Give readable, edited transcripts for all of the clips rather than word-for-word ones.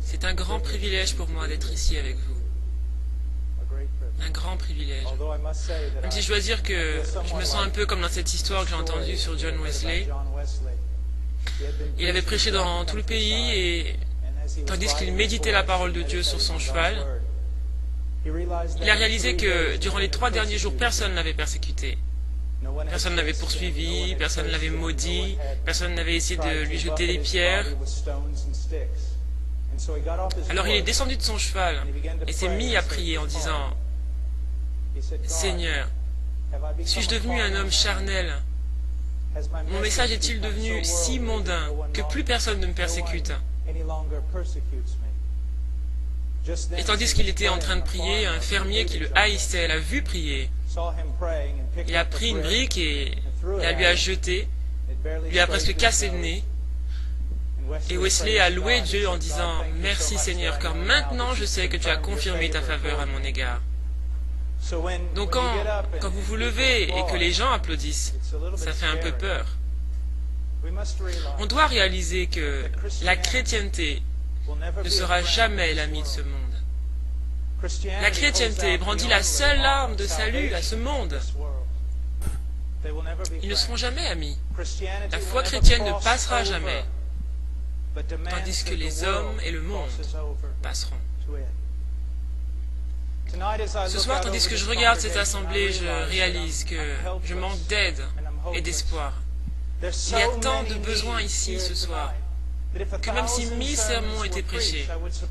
C'est un grand privilège pour moi d'être ici avec vous. Un grand privilège. Même si je dois dire que je me sens un peu comme dans cette histoire que j'ai entendue sur John Wesley. Il avait prêché dans tout le pays et tandis qu'il méditait la parole de Dieu sur son cheval, il a réalisé que durant les 3 derniers jours, personne ne l'avait persécuté. Personne ne l'avait poursuivi, personne ne l'avait maudit, personne n'avait essayé de lui jeter des pierres. Alors il est descendu de son cheval et s'est mis à prier en disant « Seigneur, suis-je devenu un homme charnel? Mon message est-il devenu si mondain que plus personne ne me persécute ?» Et tandis qu'il était en train de prier, un fermier qui le haïssait l'a vu prier. Il a pris une brique et la lui a jetée, lui a presque cassé le nez. Et Wesley a loué Dieu en disant « Merci Seigneur, car maintenant je sais que tu as confirmé ta faveur à mon égard. » Donc quand vous vous levez et que les gens applaudissent, ça fait un peu peur. On doit réaliser que la chrétienté ne sera jamais l'ami de ce monde. La chrétienté brandit la seule arme de salut à ce monde. Ils ne seront jamais amis. La foi chrétienne ne passera jamais, tandis que les hommes et le monde passeront. Ce soir, tandis que je regarde cette assemblée, je réalise que je manque d'aide et d'espoir. Il y a tant de besoins ici ce soir, que même si 1000 sermons étaient prêchés,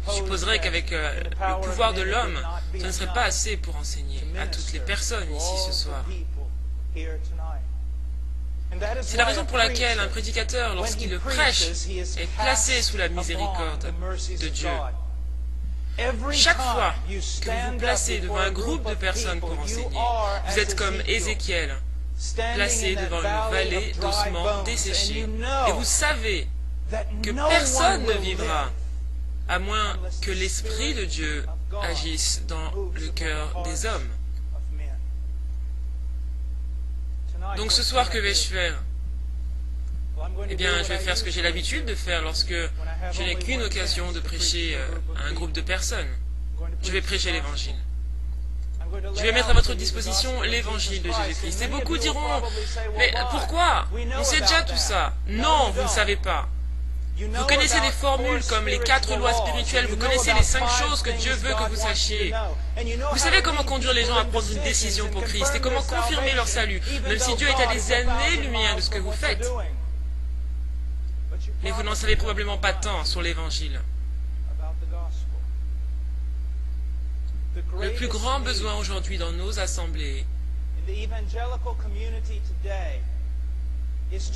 je supposerais qu'avec le pouvoir de l'homme, ce ne serait pas assez pour enseigner à toutes les personnes ici ce soir. C'est la raison pour laquelle un prédicateur, lorsqu'il prêche, est placé sous la miséricorde de Dieu. Chaque fois que vous vous placez devant un groupe de personnes pour enseigner, vous êtes comme Ézéchiel, placé devant une vallée d'ossements desséchés. Et vous savez que personne ne vivra, à moins que l'Esprit de Dieu agisse dans le cœur des hommes. Donc ce soir, que vais-je faire? Eh bien, je vais faire ce que j'ai l'habitude de faire lorsque je n'ai qu'une occasion de prêcher à un groupe de personnes. Je vais prêcher l'Évangile. Je vais mettre à votre disposition l'Évangile de Jésus-Christ. Et beaucoup diront, mais pourquoi? On sait déjà tout ça. Non, vous ne savez pas. Vous connaissez des formules comme les 4 lois spirituelles, vous connaissez les 5 choses que Dieu veut que vous sachiez. Vous savez comment conduire les gens à prendre une décision pour Christ et comment confirmer leur salut, même si Dieu est à des années-lumière de ce que vous faites. Mais vous n'en savez probablement pas tant sur l'Évangile. Le plus grand besoin aujourd'hui dans nos assemblées,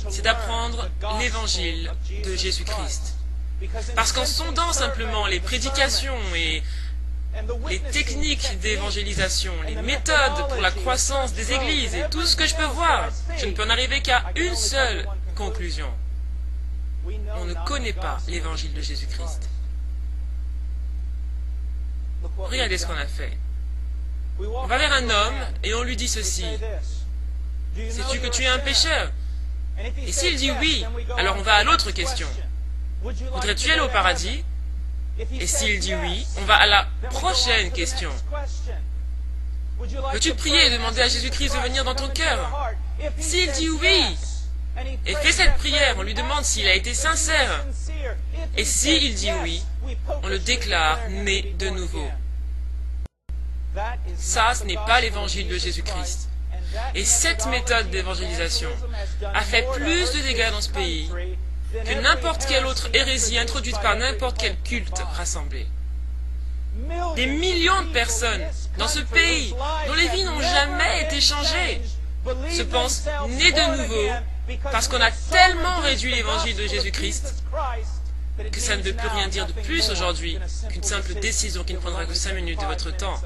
c'est d'apprendre l'Évangile de Jésus-Christ. Parce qu'en sondant simplement les prédications et les techniques d'évangélisation, les méthodes pour la croissance des églises et tout ce que je peux voir, je ne peux en arriver qu'à une seule conclusion. On ne connaît pas l'Évangile de Jésus-Christ. Regardez ce qu'on a fait. On va vers un homme et on lui dit ceci. Sais-tu que tu es un pécheur? Et s'il dit oui, alors on va à l'autre question. Voudrais-tu aller au paradis? Et s'il dit oui, on va à la prochaine question. Veux-tu prier et demander à Jésus-Christ de venir dans ton cœur? S'il dit oui, et fait cette prière, on lui demande s'il a été sincère. Et s'il dit oui, on le déclare né de nouveau. Ça, ce n'est pas l'évangile de Jésus-Christ. Et cette méthode d'évangélisation a fait plus de dégâts dans ce pays que n'importe quelle autre hérésie introduite par n'importe quel culte rassemblé. Des millions de personnes dans ce pays dont les vies n'ont jamais été changées se pensent nées de nouveau parce qu'on a tellement réduit l'évangile de Jésus-Christ que ça ne veut plus rien dire de plus aujourd'hui qu'une simple décision qui ne prendra que 5 minutes de votre temps.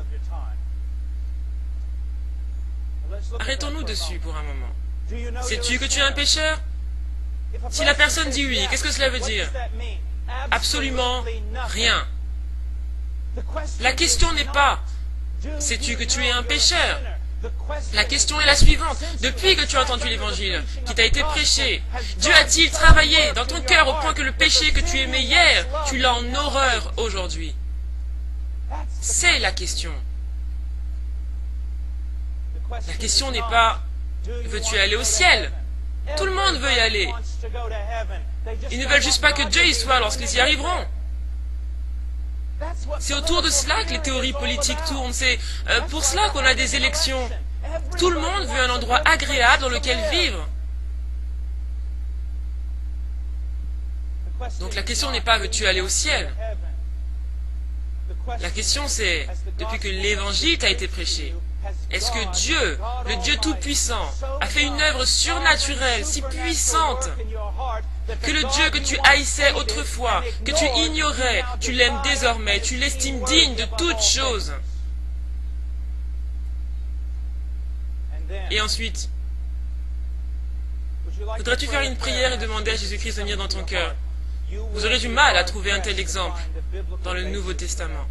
Arrêtons-nous dessus pour un moment. Sais-tu que tu es un pécheur? Si la personne dit oui, qu'est-ce que cela veut dire? Absolument rien. La question n'est pas « Sais-tu que tu es un pécheur ?» La question est la suivante. Depuis que tu as entendu l'évangile qui t'a été prêché, Dieu a-t-il travaillé dans ton cœur au point que le péché que tu aimais hier, tu l'as en horreur aujourd'hui? C'est la question. La question n'est pas veux-tu aller au ciel? Tout le monde veut y aller. Ils ne veulent juste pas que Dieu y soit lorsqu'ils y arriveront. C'est autour de cela que les théories politiques tournent. C'est pour cela qu'on a des élections. Tout le monde veut un endroit agréable dans lequel vivre. Donc la question n'est pas veux-tu aller au ciel? La question c'est, depuis que l'évangile t'a été prêché, est-ce que Dieu, le Dieu Tout-Puissant, a fait une œuvre surnaturelle, si puissante, que le Dieu que tu haïssais autrefois, que tu ignorais, tu l'aimes désormais, tu l'estimes digne de toutes choses? Et ensuite, voudrais-tu faire une prière et demander à Jésus-Christ de venir dans ton cœur? Vous aurez du mal à trouver un tel exemple dans le Nouveau Testament.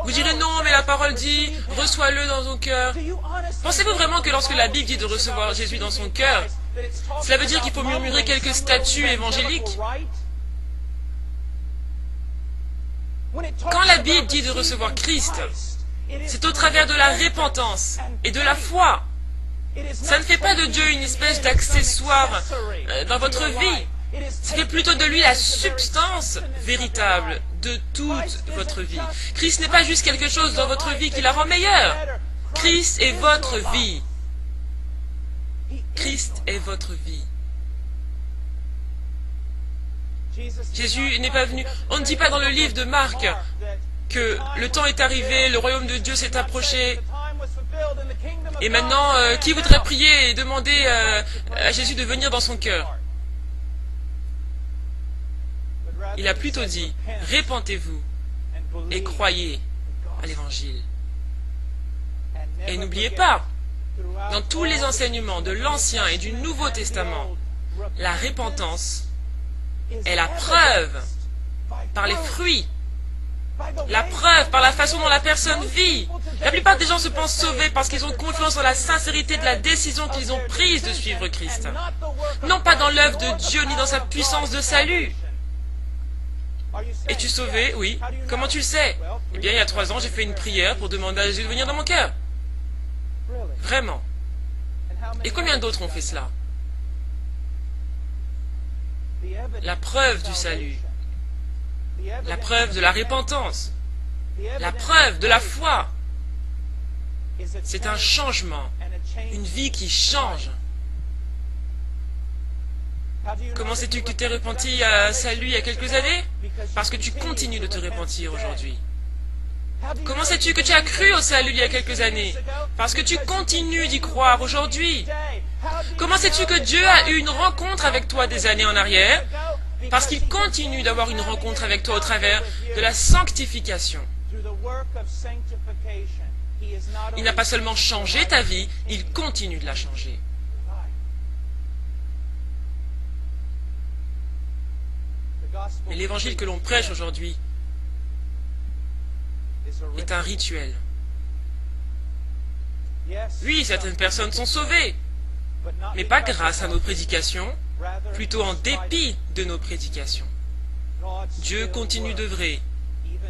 Vous direz non, mais la parole dit, reçois-le dans ton cœur. Pensez-vous vraiment que lorsque la Bible dit de recevoir Jésus dans son cœur, cela veut dire qu'il faut murmurer quelques statuts évangéliques? Quand la Bible dit de recevoir Christ, c'est au travers de la repentance et de la foi. Ça ne fait pas de Dieu une espèce d'accessoire dans votre vie. Ça fait plutôt de lui la substance véritable de toute votre vie. Christ n'est pas juste quelque chose dans votre vie qui la rend meilleure. Christ est votre vie. Christ est votre vie. Jésus n'est pas venu. On ne dit pas dans le livre de Marc que le temps est arrivé, le royaume de Dieu s'est approché. Et maintenant, qui voudrait prier et demander à Jésus de venir dans son cœur? Il a plutôt dit, répentez-vous et croyez à l'Évangile. Et n'oubliez pas, dans tous les enseignements de l'Ancien et du Nouveau Testament, la repentance est la preuve par les fruits, la preuve par la façon dont la personne vit. La plupart des gens se pensent sauvés parce qu'ils ont confiance en la sincérité de la décision qu'ils ont prise de suivre Christ. Non pas dans l'œuvre de Dieu ni dans sa puissance de salut. Es-tu sauvé? Oui. Comment tu le sais? Eh bien, il y a 3 ans, j'ai fait une prière pour demander à Jésus de venir dans mon cœur. Vraiment. Et combien d'autres ont fait cela? La preuve du salut, la preuve de la repentance, la preuve de la foi, c'est un changement, une vie qui change. Comment sais-tu que tu t'es repenti à salut il y a quelques années? Parce que tu continues de te repentir aujourd'hui. Comment sais-tu que tu as cru au salut il y a quelques années? Parce que tu continues d'y croire aujourd'hui. Comment sais-tu que Dieu a eu une rencontre avec toi des années en arrière? Parce qu'il continue d'avoir une rencontre avec toi au travers de la sanctification. Il n'a pas seulement changé ta vie, il continue de la changer. Mais l'évangile que l'on prêche aujourd'hui est un rituel. Oui, certaines personnes sont sauvées, mais pas grâce à nos prédications, plutôt en dépit de nos prédications. Dieu continue d'œuvrer,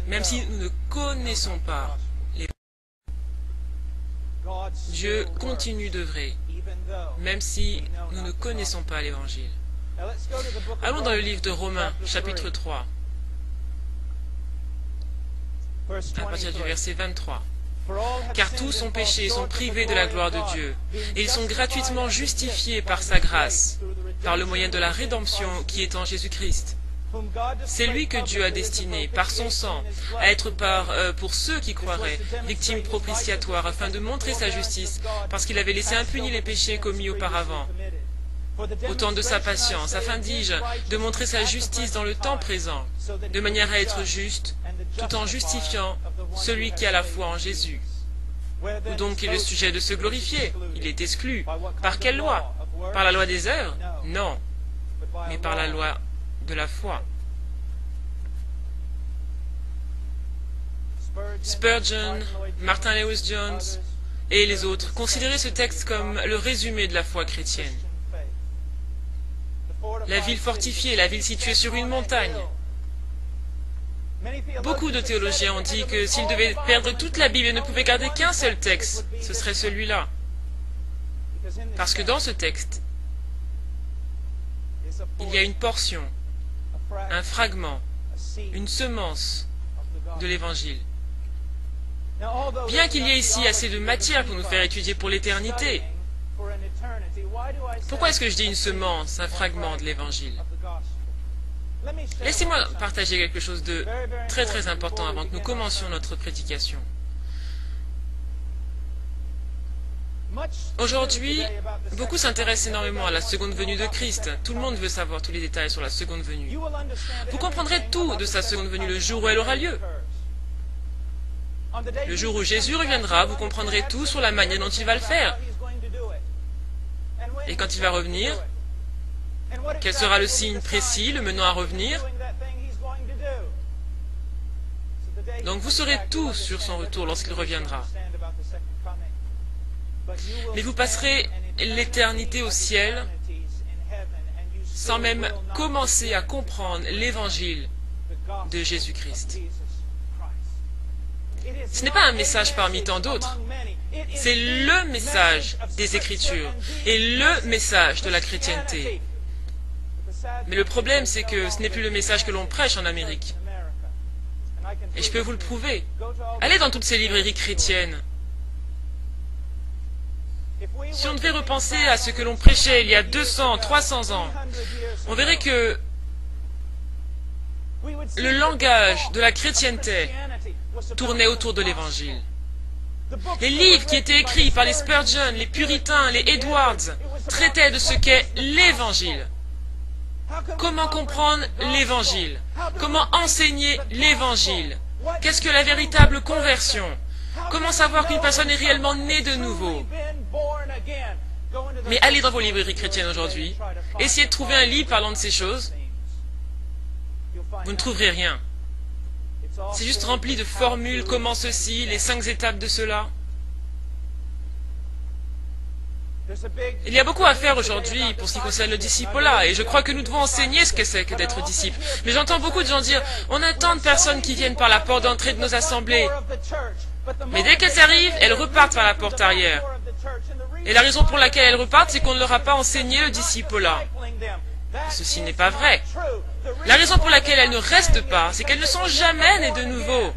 même si nous ne connaissons pas l'évangile. Dieu continue d'œuvrer, même si nous ne connaissons pas l'évangile. Allons dans le livre de Romains, chapitre 3, à partir du verset 23. Car tous ont péché et sont privés de la gloire de Dieu, et ils sont gratuitement justifiés par sa grâce, par le moyen de la rédemption qui est en Jésus-Christ. C'est lui que Dieu a destiné, par son sang, à être pour ceux qui croiraient, victime propitiatoire, afin de montrer sa justice, parce qu'il avait laissé impunis les péchés commis auparavant. Au temps de sa patience, afin, dis-je, de montrer sa justice dans le temps présent, de manière à être juste, tout en justifiant celui qui a la foi en Jésus. Où donc est le sujet de se glorifier? Il est exclu. Par quelle loi? Par la loi des œuvres? Non, mais par la loi de la foi. Spurgeon, Martin Lewis-Jones et les autres considéraient ce texte comme le résumé de la foi chrétienne. La ville fortifiée, la ville située sur une montagne. Beaucoup de théologiens ont dit que s'ils devaient perdre toute la Bible et ne pouvaient garder qu'un seul texte, ce serait celui-là. Parce que dans ce texte, il y a une portion, un fragment, une semence de l'Évangile. Bien qu'il y ait ici assez de matière pour nous faire étudier pour l'éternité, pourquoi est-ce que je dis une semence, un fragment de l'Évangile? Laissez-moi partager quelque chose de très important avant que nous commencions notre prédication. Aujourd'hui, beaucoup s'intéressent énormément à la seconde venue de Christ. Tout le monde veut savoir tous les détails sur la seconde venue. Vous comprendrez tout de sa seconde venue le jour où elle aura lieu. Le jour où Jésus reviendra, vous comprendrez tout sur la manière dont il va le faire. Et quand il va revenir, quel sera le signe précis le menant à revenir? Donc vous saurez tout sur son retour lorsqu'il reviendra. Mais vous passerez l'éternité au ciel sans même commencer à comprendre l'évangile de Jésus-Christ. Ce n'est pas un message parmi tant d'autres. C'est le message des Écritures et le message de la chrétienté. Mais le problème, c'est que ce n'est plus le message que l'on prêche en Amérique. Et je peux vous le prouver. Allez dans toutes ces librairies chrétiennes. Si on devait repenser à ce que l'on prêchait il y a 200, 300 ans, on verrait que le langage de la chrétienté tournait autour de l'Évangile. Les livres qui étaient écrits par les Spurgeon, les Puritains, les Edwards, traitaient de ce qu'est l'Évangile. Comment comprendre l'Évangile? Comment enseigner l'Évangile? Qu'est-ce que la véritable conversion? Comment savoir qu'une personne est réellement née de nouveau? Mais allez dans vos librairies chrétiennes aujourd'hui, essayez de trouver un livre parlant de ces choses. Vous ne trouverez rien. C'est juste rempli de formules, comment ceci, les 5 étapes de cela. Il y a beaucoup à faire aujourd'hui pour ce qui concerne le disciple-là, et je crois que nous devons enseigner ce que c'est que d'être disciple. Mais j'entends beaucoup de gens dire, on a tant de personnes qui viennent par la porte d'entrée de nos assemblées. Mais dès qu'elles arrivent, elles repartent par la porte arrière. Et la raison pour laquelle elles repartent, c'est qu'on ne leur a pas enseigné le disciple-là. Ceci n'est pas vrai. La raison pour laquelle elles ne restent pas, c'est qu'elles ne sont jamais nées de nouveau.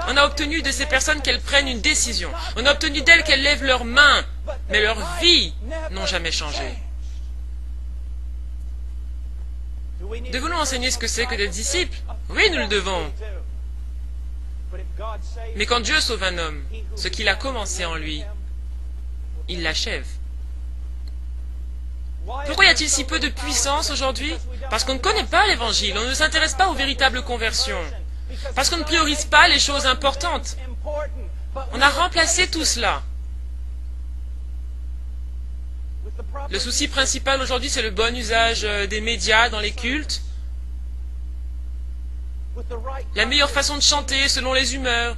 On a obtenu de ces personnes qu'elles prennent une décision. On a obtenu d'elles qu'elles lèvent leurs mains, mais leurs vies n'ont jamais changé. Devons-nous enseigner ce que c'est que d'être disciple? Oui, nous le devons. Mais quand Dieu sauve un homme, ce qu'il a commencé en lui, il l'achève. Pourquoi y a-t-il si peu de puissance aujourd'hui? Parce qu'on ne connaît pas l'Évangile, on ne s'intéresse pas aux véritables conversions. Parce qu'on ne priorise pas les choses importantes. On a remplacé tout cela. Le souci principal aujourd'hui, c'est le bon usage des médias dans les cultes. La meilleure façon de chanter selon les humeurs.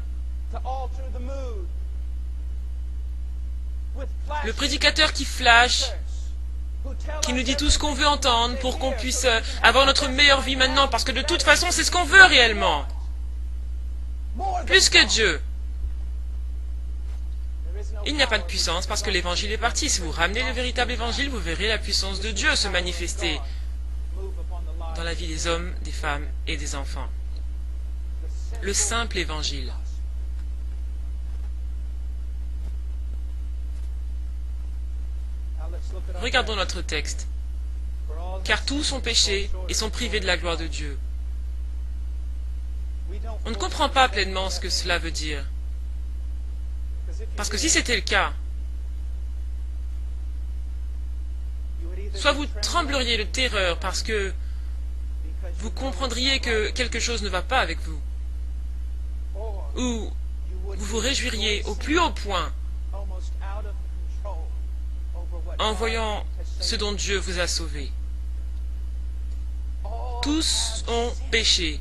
Le prédicateur qui flash, qui nous dit tout ce qu'on veut entendre pour qu'on puisse avoir notre meilleure vie maintenant, parce que de toute façon, c'est ce qu'on veut réellement. Plus que Dieu. Il n'y a pas de puissance parce que l'évangile est parti. Si vous ramenez le véritable évangile, vous verrez la puissance de Dieu se manifester dans la vie des hommes, des femmes et des enfants. Le simple évangile. Regardons notre texte. Car tous ont péché et sont privés de la gloire de Dieu. On ne comprend pas pleinement ce que cela veut dire. Parce que si c'était le cas, soit vous trembleriez de terreur parce que vous comprendriez que quelque chose ne va pas avec vous, ou vous vous réjouiriez au plus haut point en voyant ce dont Dieu vous a sauvé. Tous ont péché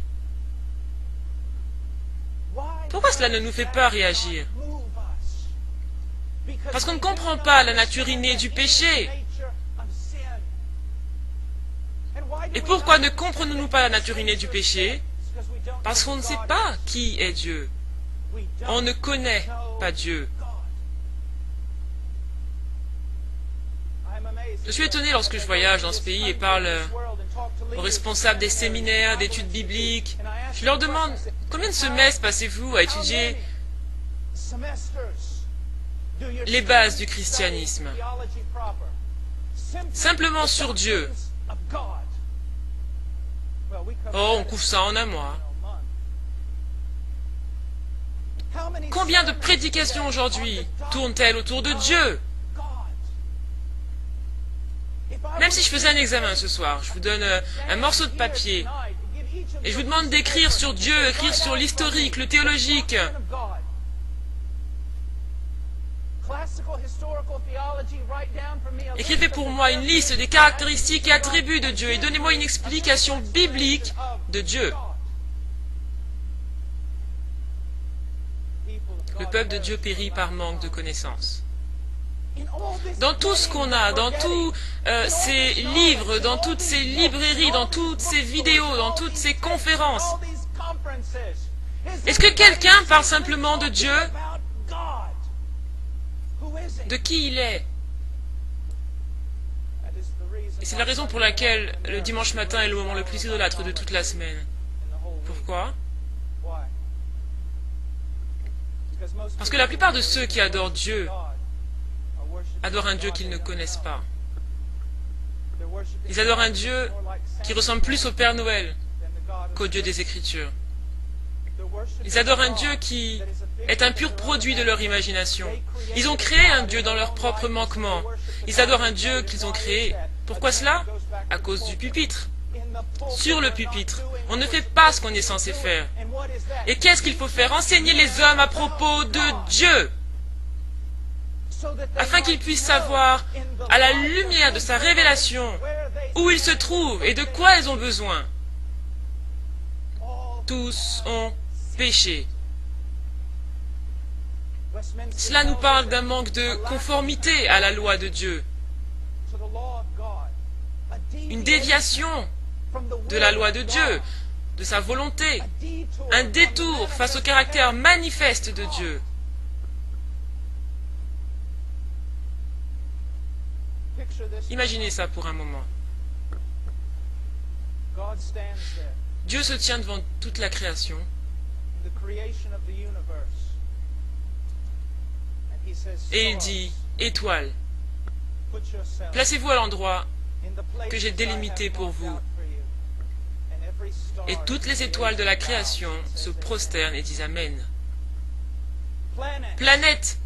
Pourquoi cela ne nous fait pas réagir? Parce qu'on ne comprend pas la nature innée du péché. Et pourquoi ne comprenons-nous pas la nature innée du péché? Parce qu'on ne sait pas qui est Dieu. On ne connaît pas Dieu. Je suis étonné lorsque je voyage dans ce pays et parle aux responsables des séminaires, d'études bibliques. Je leur demande, combien de semestres passez-vous à étudier les bases du christianisme? Simplement sur Dieu. Oh, on couvre ça en un mois. Combien de prédications aujourd'hui tournent-elles autour de Dieu? Même si je faisais un examen ce soir, je vous donne un morceau de papier et je vous demande d'écrire sur Dieu, écrire sur l'historique, le théologique. Écrivez pour moi une liste des caractéristiques et attributs de Dieu et donnez-moi une explication biblique de Dieu. Le peuple de Dieu périt par manque de connaissances. Dans tout ce qu'on a, dans tous ces livres, dans toutes ces librairies, dans toutes ces vidéos, dans toutes ces conférences, est-ce que quelqu'un parle simplement de Dieu? De qui il est? Et c'est la raison pour laquelle le dimanche matin est le moment le plus idolâtre de toute la semaine. Pourquoi? Parce que la plupart de ceux qui adorent Dieu adorent un Dieu qu'ils ne connaissent pas. Ils adorent un Dieu qui ressemble plus au Père Noël qu'au Dieu des Écritures. Ils adorent un Dieu qui est un pur produit de leur imagination. Ils ont créé un Dieu dans leur propre manquement. Ils adorent un Dieu qu'ils ont créé. Pourquoi cela? À cause du pupitre. Sur le pupitre, on ne fait pas ce qu'on est censé faire. Et qu'est-ce qu'il faut faire? Enseigner les hommes à propos de Dieu, afin qu'ils puissent savoir, à la lumière de sa révélation, où ils se trouvent et de quoi ils ont besoin. Tous ont péché. Cela nous parle d'un manque de conformité à la loi de Dieu. Une déviation de la loi de Dieu, de sa volonté. Un détour face au caractère manifeste de Dieu. Imaginez ça pour un moment. Dieu se tient devant toute la création et il dit, étoiles, placez-vous à l'endroit que j'ai délimité pour vous. Et toutes les étoiles de la création se prosternent et disent Amen. Planètes,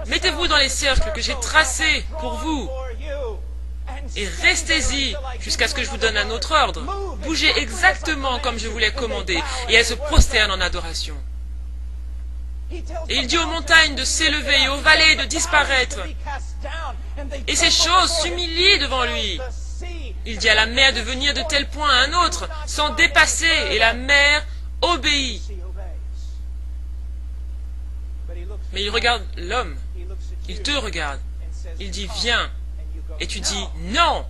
mettez-vous dans les cercles que j'ai tracés pour vous et restez-y jusqu'à ce que je vous donne un autre ordre. Bougez exactement comme je vous l'ai commandé et elles se prosternent en adoration. Et il dit aux montagnes de s'élever et aux vallées de disparaître. Et ces choses s'humilient devant lui. Il dit à la mer de venir de tel point à un autre, sans dépasser, et la mer obéit. Mais il regarde l'homme, il te regarde, il dit viens, et tu dis non.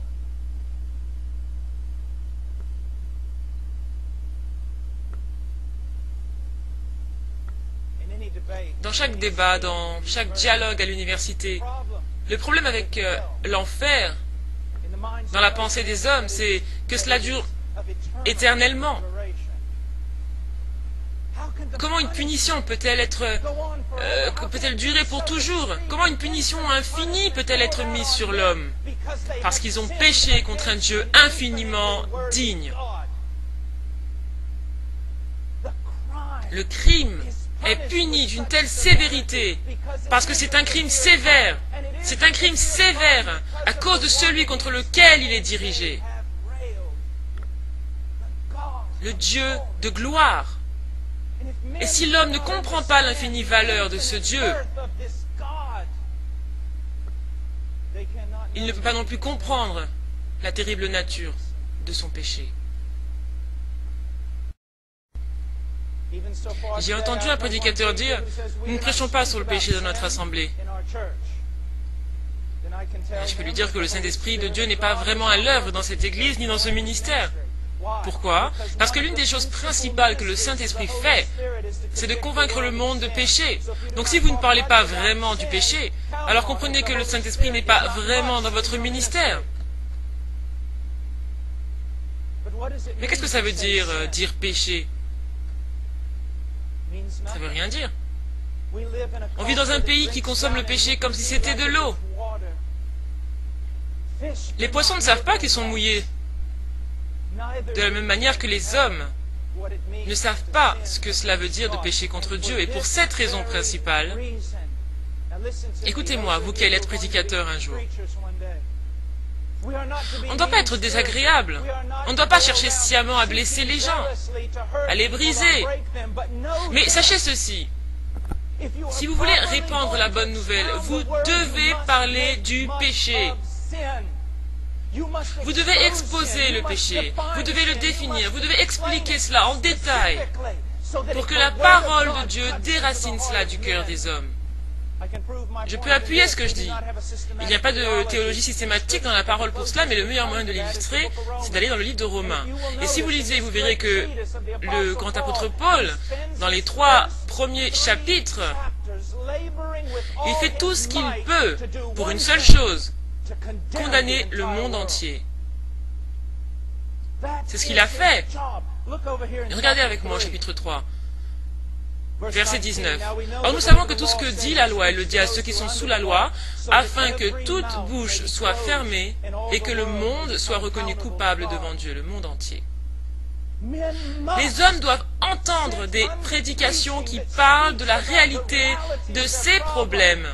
Dans chaque débat, dans chaque dialogue à l'université, le problème avec l'enfer, dans la pensée des hommes, c'est que cela dure éternellement. Comment une punition peut-elle durer pour toujours? Comment une punition infinie peut-elle être mise sur l'homme? Parce qu'ils ont péché contre un Dieu infiniment digne. Le crime est puni d'une telle sévérité, parce que c'est un crime sévère. C'est un crime sévère à cause de celui contre lequel il est dirigé. Le Dieu de gloire. Et si l'homme ne comprend pas l'infinie valeur de ce Dieu, il ne peut pas non plus comprendre la terrible nature de son péché. J'ai entendu un prédicateur dire, nous ne prêchons pas sur le péché dans notre assemblée. Je peux lui dire que le Saint-Esprit de Dieu n'est pas vraiment à l'œuvre dans cette église ni dans ce ministère. Pourquoi? Parce que l'une des choses principales que le Saint-Esprit fait, c'est de convaincre le monde de péché. Donc si vous ne parlez pas vraiment du péché, alors comprenez que le Saint-Esprit n'est pas vraiment dans votre ministère. Mais qu'est-ce que ça veut dire, dire péché? Ça veut rien dire. On vit dans un pays qui consomme le péché comme si c'était de l'eau. Les poissons ne savent pas qu'ils sont mouillés. De la même manière que les hommes ne savent pas ce que cela veut dire de pécher contre Dieu. Et pour cette raison principale, écoutez-moi, vous qui allez être prédicateur un jour, on ne doit pas être désagréable. On ne doit pas chercher sciemment à blesser les gens, à les briser. Mais sachez ceci, si vous voulez répandre la bonne nouvelle, vous devez parler du péché. Vous devez exposer le péché, vous devez le définir, vous devez expliquer cela en détail pour que la parole de Dieu déracine cela du cœur des hommes. Je peux appuyer ce que je dis. Il n'y a pas de théologie systématique dans la parole pour cela, mais le meilleur moyen de l'illustrer, c'est d'aller dans le livre de Romains. Et si vous lisez, vous verrez que le grand apôtre Paul, dans les 3 premiers chapitres, il fait tout ce qu'il peut pour une seule chose, condamner le monde entier. C'est ce qu'il a fait. Et regardez avec moi au chapitre 3, verset 19. Or nous savons que tout ce que dit la loi, elle le dit à ceux qui sont sous la loi, afin que toute bouche soit fermée et que le monde soit reconnu coupable devant Dieu, le monde entier. Les hommes doivent entendre des prédications qui parlent de la réalité de ces problèmes,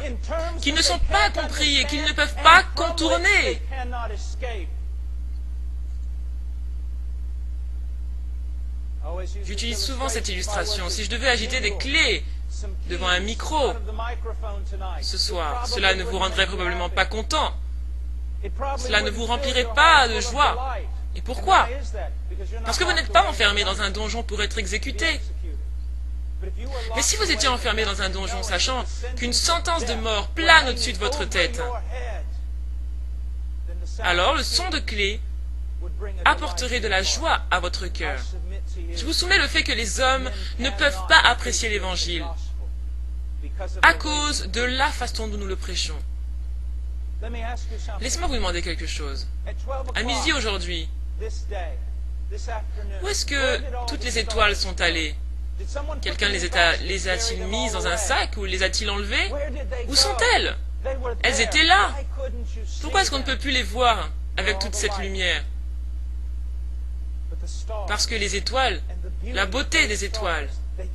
qui ne sont pas compris et qu'ils ne peuvent pas contourner. J'utilise souvent cette illustration. Si je devais agiter des clés devant un micro ce soir, cela ne vous rendrait probablement pas content. Cela ne vous remplirait pas de joie. Et pourquoi? Parce que vous n'êtes pas enfermé dans un donjon pour être exécuté. Mais si vous étiez enfermé dans un donjon sachant qu'une sentence de mort plane au-dessus de votre tête, alors le son de clé apporterait de la joie à votre cœur. Je vous soumets le fait que les hommes ne peuvent pas apprécier l'Évangile à cause de la façon dont nous le prêchons. Laissez-moi vous demander quelque chose. À midi aujourd'hui, où est-ce que toutes les étoiles sont allées? Quelqu'un les a-t-il mises dans un sac ou les a-t-il enlevées? Où sont-elles? Elles étaient là. Pourquoi est-ce qu'on ne peut plus les voir avec toute cette lumière? Parce que les étoiles, la beauté des étoiles,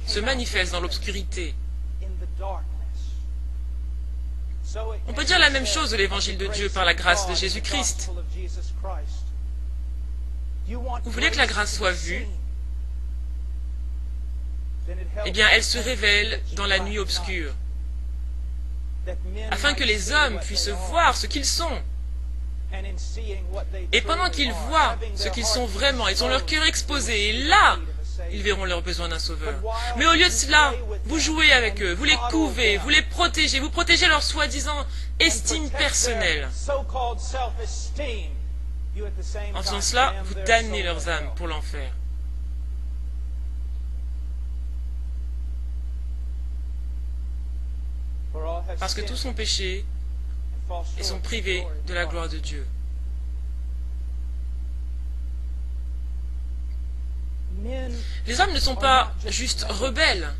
se manifeste dans l'obscurité. On peut dire la même chose de l'évangile de Dieu par la grâce de Jésus-Christ. Vous voulez que la grâce soit vue? Eh bien, elle se révèle dans la nuit obscure, afin que les hommes puissent voir ce qu'ils sont. Et pendant qu'ils voient ce qu'ils sont vraiment, ils ont leur cœur exposé, et là, ils verront leur besoin d'un sauveur. Mais au lieu de cela, vous jouez avec eux, vous les couvez, vous les protégez, vous protégez leur soi-disant estime personnelle. En faisant cela, vous damnez leurs âmes pour l'enfer. Parce que tous sont péchés et sont privés de la gloire de Dieu. Les hommes ne sont pas juste rebelles.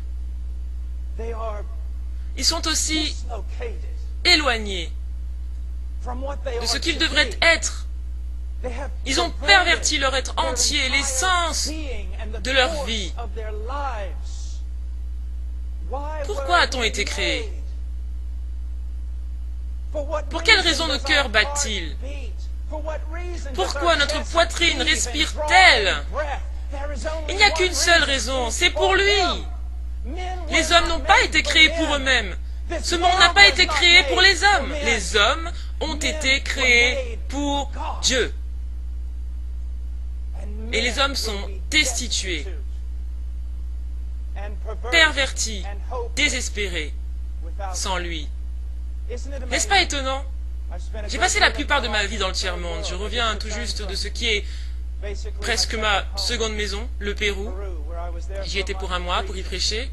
Ils sont aussi éloignés de ce qu'ils devraient être. Ils ont perverti leur être entier, l'essence de leur vie. Pourquoi a-t-on été créé? Pour quelle raison nos cœurs battent-ils? Pourquoi notre poitrine respire-t-elle? Il n'y a qu'une seule raison, c'est pour lui. Les hommes n'ont pas été créés pour eux-mêmes. Ce monde n'a pas été créé pour les hommes. Les hommes ont été créés pour Dieu. Et les hommes sont destitués. pervertis, désespérés, sans lui. N'est-ce pas étonnant? J'ai passé la plupart de ma vie dans le tiers-monde. Je reviens tout juste de ce qui est presque ma seconde maison, le Pérou. J'y étais pour un mois pour y prêcher.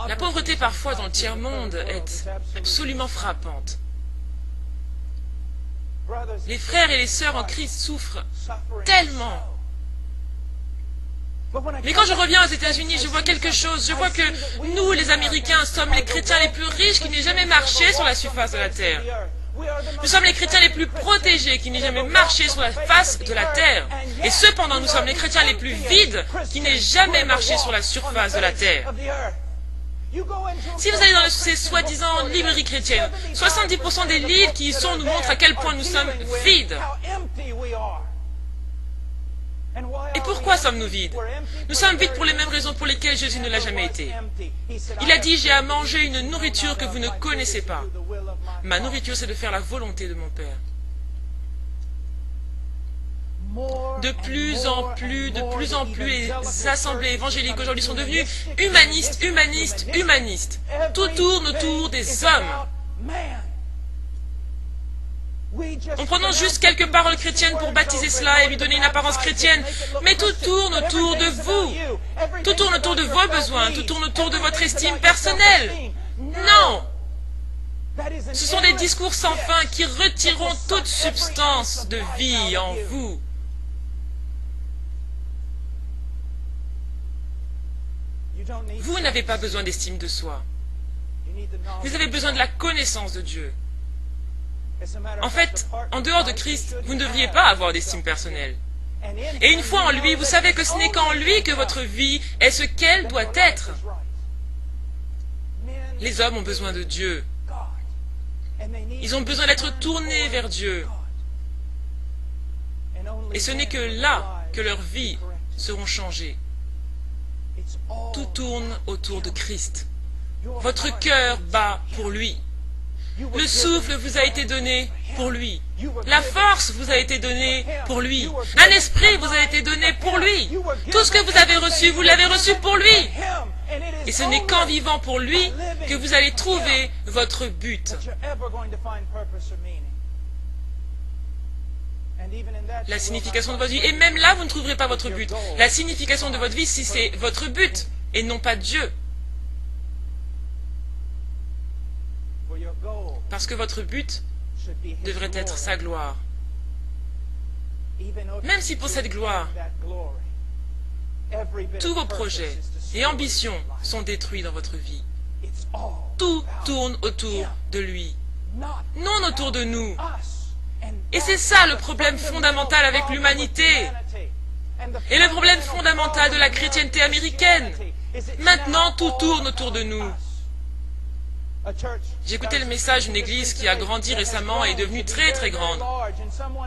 La pauvreté parfois dans le tiers-monde est absolument frappante. Les frères et les sœurs en Christ souffrent tellement. Mais quand je reviens aux États-Unis, je vois quelque chose. Je vois que nous, les Américains, sommes les chrétiens les plus riches qui n'aient jamais marché sur la surface de la terre. Nous sommes les chrétiens les plus protégés qui n'aient jamais marché sur la face de la terre. Et cependant, nous sommes les chrétiens les plus vides qui n'aient jamais marché sur la surface de la terre. Si vous allez dans ces soi-disant librairies chrétiennes, 70% des livres qui y sont nous montrent à quel point nous sommes vides. Et pourquoi sommes-nous vides? Nous sommes vides pour les mêmes raisons pour lesquelles Jésus ne l'a jamais été. Il a dit, j'ai à manger une nourriture que vous ne connaissez pas. Ma nourriture, c'est de faire la volonté de mon Père. De plus en plus, les assemblées évangéliques aujourd'hui sont devenues humanistes, humanistes, humanistes. Tout tourne autour des hommes. On prononce juste quelques paroles chrétiennes pour baptiser cela et lui donner une apparence chrétienne, mais tout tourne autour de vous. Tout tourne autour de vos besoins, tout tourne autour de votre estime personnelle. Non! Ce sont des discours sans fin qui retireront toute substance de vie en vous. Vous n'avez pas besoin d'estime de soi. Vous avez besoin de la connaissance de Dieu. En fait, en dehors de Christ, vous ne devriez pas avoir d'estime personnelle. Et une fois en lui, vous savez que ce n'est qu'en lui que votre vie est ce qu'elle doit être. Les hommes ont besoin de Dieu. Ils ont besoin d'être tournés vers Dieu. Et ce n'est que là que leurs vies seront changées. Tout tourne autour de Christ. Votre cœur bat pour lui. Le souffle vous a été donné pour lui. La force vous a été donnée pour lui. Un esprit vous a été donné pour lui. Tout ce que vous avez reçu, vous l'avez reçu pour lui. Et ce n'est qu'en vivant pour lui que vous allez trouver votre but. La signification de votre vie. Et même là, vous ne trouverez pas votre but. La signification de votre vie, si c'est votre but, et non pas Dieu. Parce que votre but devrait être sa gloire. Même si pour cette gloire, tous vos projets et ambitions sont détruits dans votre vie. Tout tourne autour de lui, non autour de nous. Et c'est ça le problème fondamental avec l'humanité. Et le problème fondamental de la chrétienté américaine. Maintenant, tout tourne autour de nous. J'ai écouté le message d'une église qui a grandi récemment et est devenue très très grande.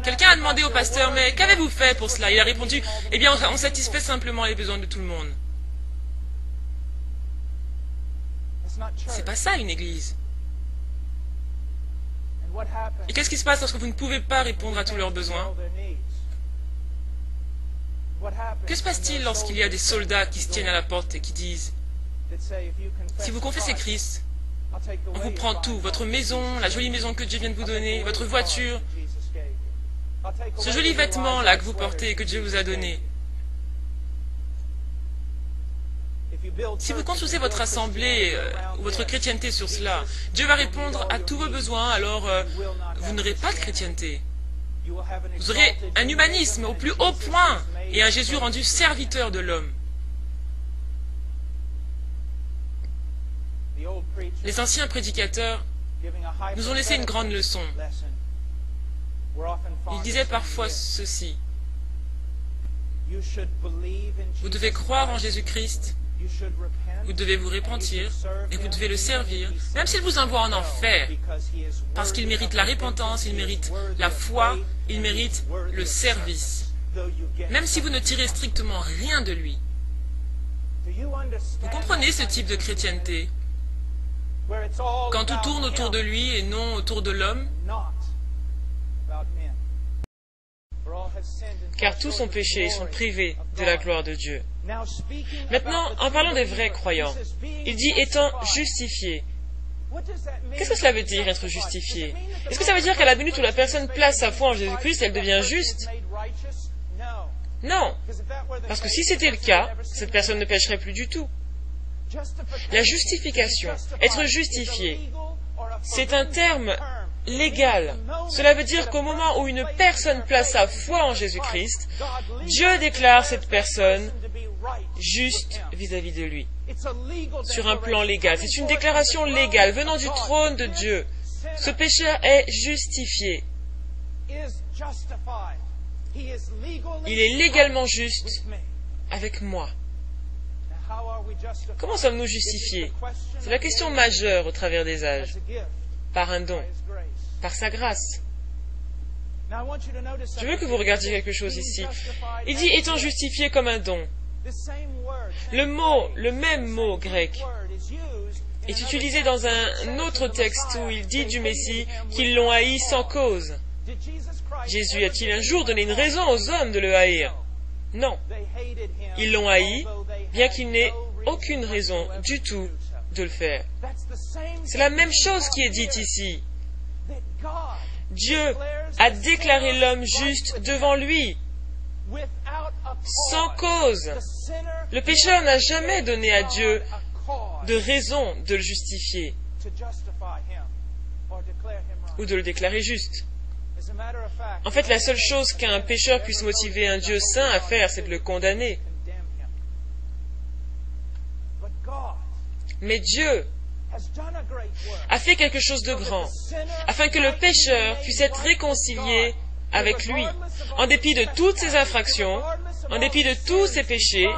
Quelqu'un a demandé au pasteur, mais qu'avez-vous fait pour cela? Il a répondu, eh bien on satisfait simplement les besoins de tout le monde. C'est pas ça une église. Et qu'est-ce qui se passe lorsque vous ne pouvez pas répondre à tous leurs besoins? Que se passe-t-il lorsqu'il y a des soldats qui se tiennent à la porte et qui disent, si vous confessez Christ, on vous prend tout, votre maison, la jolie maison que Dieu vient de vous donner, votre voiture, ce joli vêtement-là que vous portez et que Dieu vous a donné. Si vous construisez votre assemblée ou votre chrétienté sur cela, Dieu va répondre à tous vos besoins, alors vous n'aurez pas de chrétienté. Vous aurez un humanisme au plus haut point et un Jésus rendu serviteur de l'homme. Les anciens prédicateurs nous ont laissé une grande leçon. Ils disaient parfois ceci. Vous devez croire en Jésus-Christ, vous devez vous repentir et vous devez le servir, même s'il vous envoie en enfer, parce qu'il mérite la repentance, il mérite la foi, il mérite le service, même si vous ne tirez strictement rien de lui. Vous comprenez ce type de chrétienté? Quand tout tourne autour de lui et non autour de l'homme, car tous ont péché et sont privés de la gloire de Dieu. Maintenant, en parlant des vrais croyants, il dit étant justifiés. Qu'est-ce que cela veut dire, être justifié? Est-ce que ça veut dire qu'à la minute où la personne place sa foi en Jésus-Christ, elle devient juste? Non, parce que si c'était le cas, cette personne ne pécherait plus du tout. La justification, être justifié, c'est un terme légal. Cela veut dire qu'au moment où une personne place sa foi en Jésus-Christ, Dieu déclare cette personne juste vis-à-vis de lui. Sur un plan légal. C'est une déclaration légale venant du trône de Dieu. Ce pécheur est justifié. Il est légalement juste avec moi. Comment sommes-nous justifiés? C'est la question majeure au travers des âges. Par un don, par sa grâce. Je veux que vous regardiez quelque chose ici. Il dit étant justifié comme un don. Le même mot grec est utilisé dans un autre texte où il dit du Messie qu'ils l'ont haï sans cause. Jésus a-t-il un jour donné une raison aux hommes de le haïr? Non. Ils l'ont haï, bien qu'il n'ait aucune raison du tout de le faire. C'est la même chose qui est dite ici. Dieu a déclaré l'homme juste devant lui, sans cause. Le pécheur n'a jamais donné à Dieu de raison de le justifier ou de le déclarer juste. En fait, la seule chose qu'un pécheur puisse motiver un Dieu saint à faire, c'est de le condamner. Mais Dieu a fait quelque chose de grand, afin que le pécheur puisse être réconcilié avec lui, en dépit de toutes ses infractions, en dépit de tous ses péchés,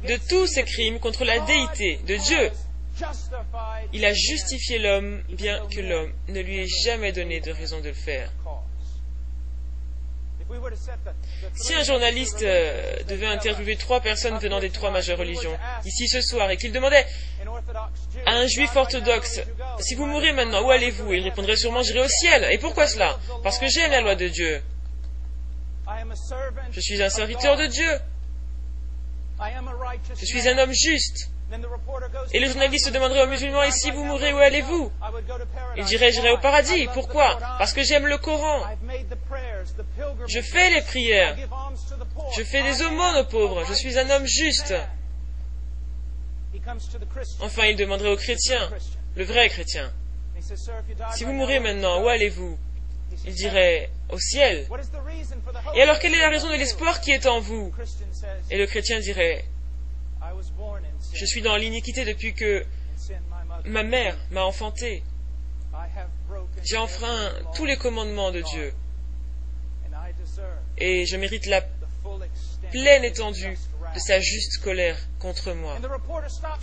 de tous ses crimes contre la déité de Dieu. Il a justifié l'homme, bien que l'homme ne lui ait jamais donné de raison de le faire. Si un journaliste devait interviewer 3 personnes venant des 3 majeures religions, ici ce soir, et qu'il demandait à un juif orthodoxe, « Si vous mourrez maintenant, où allez-vous » Il répondrait sûrement, « J'irai au ciel. » Et pourquoi cela? Parce que j'aime la loi de Dieu. Je suis un serviteur de Dieu. Je suis un homme juste. Et le journaliste demanderait aux musulmans, « Et si vous mourrez, où allez-vous » Il dirait, « J'irai au paradis. » Pourquoi? Parce que j'aime le Coran. Je fais les prières. Je fais des aumônes aux pauvres. Je suis un homme juste. Enfin, il demanderait aux chrétiens, le vrai chrétien, « Si vous mourrez maintenant, où allez-vous » Il dirait, « Au ciel. » Et alors, quelle est la raison de l'espoir qui est en vous? Et le chrétien dirait, « Je suis dans l'iniquité depuis que ma mère m'a enfanté. J'ai enfreint tous les commandements de Dieu. Et je mérite la pleine étendue de sa juste colère contre moi. »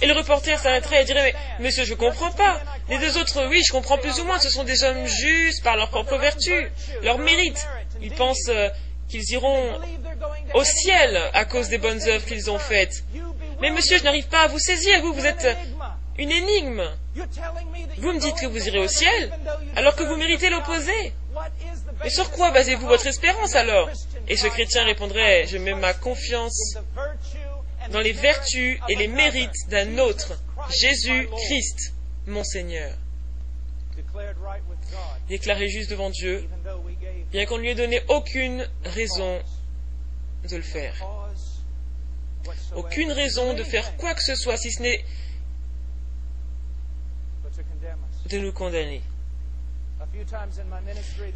Et le reporter s'arrêterait et dirait, « Mais monsieur, je ne comprends pas. Les 2 autres, oui, je comprends plus ou moins. Ce sont des hommes justes par leur propre vertu, leur mérite. Ils pensent qu'ils iront au ciel à cause des bonnes œuvres qu'ils ont faites. Mais monsieur, je n'arrive pas à vous saisir. Vous êtes une énigme. Vous me dites que vous irez au ciel, alors que vous méritez l'opposé. Mais sur quoi basez-vous votre espérance alors? » Et ce chrétien répondrait, « Je mets ma confiance dans les vertus et les mérites d'un autre, Jésus-Christ, mon Seigneur. » Déclaré juste devant Dieu, bien qu'on ne lui ait donné aucune raison de le faire. Aucune raison de faire quoi que ce soit, si ce n'est de nous condamner.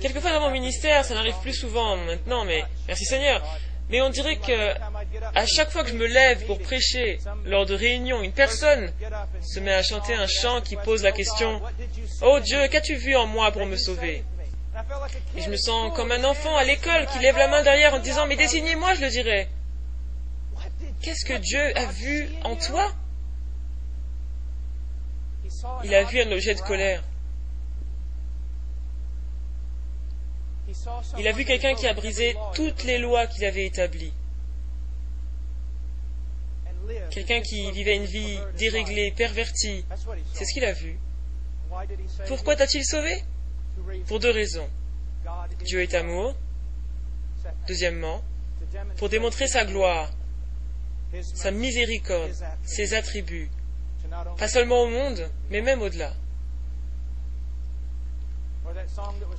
Quelquefois dans mon ministère, ça n'arrive plus souvent maintenant, mais merci Seigneur. Mais on dirait que à chaque fois que je me lève pour prêcher lors de réunions, une personne se met à chanter un chant qui pose la question « Oh Dieu, qu'as-tu vu en moi pour me sauver ?» Et je me sens comme un enfant à l'école qui lève la main derrière en disant « Mais désignez-moi, je le dirai. » Qu'est-ce que Dieu a vu en toi? Il a vu un objet de colère. Il a vu quelqu'un qui a brisé toutes les lois qu'il avait établies. Quelqu'un qui vivait une vie déréglée, pervertie. C'est ce qu'il a vu. Pourquoi t'a-t-il sauvé? Pour 2 raisons. Dieu est amour. Deuxièmement, pour démontrer sa gloire, sa miséricorde, ses attributs, pas seulement au monde, mais même au-delà.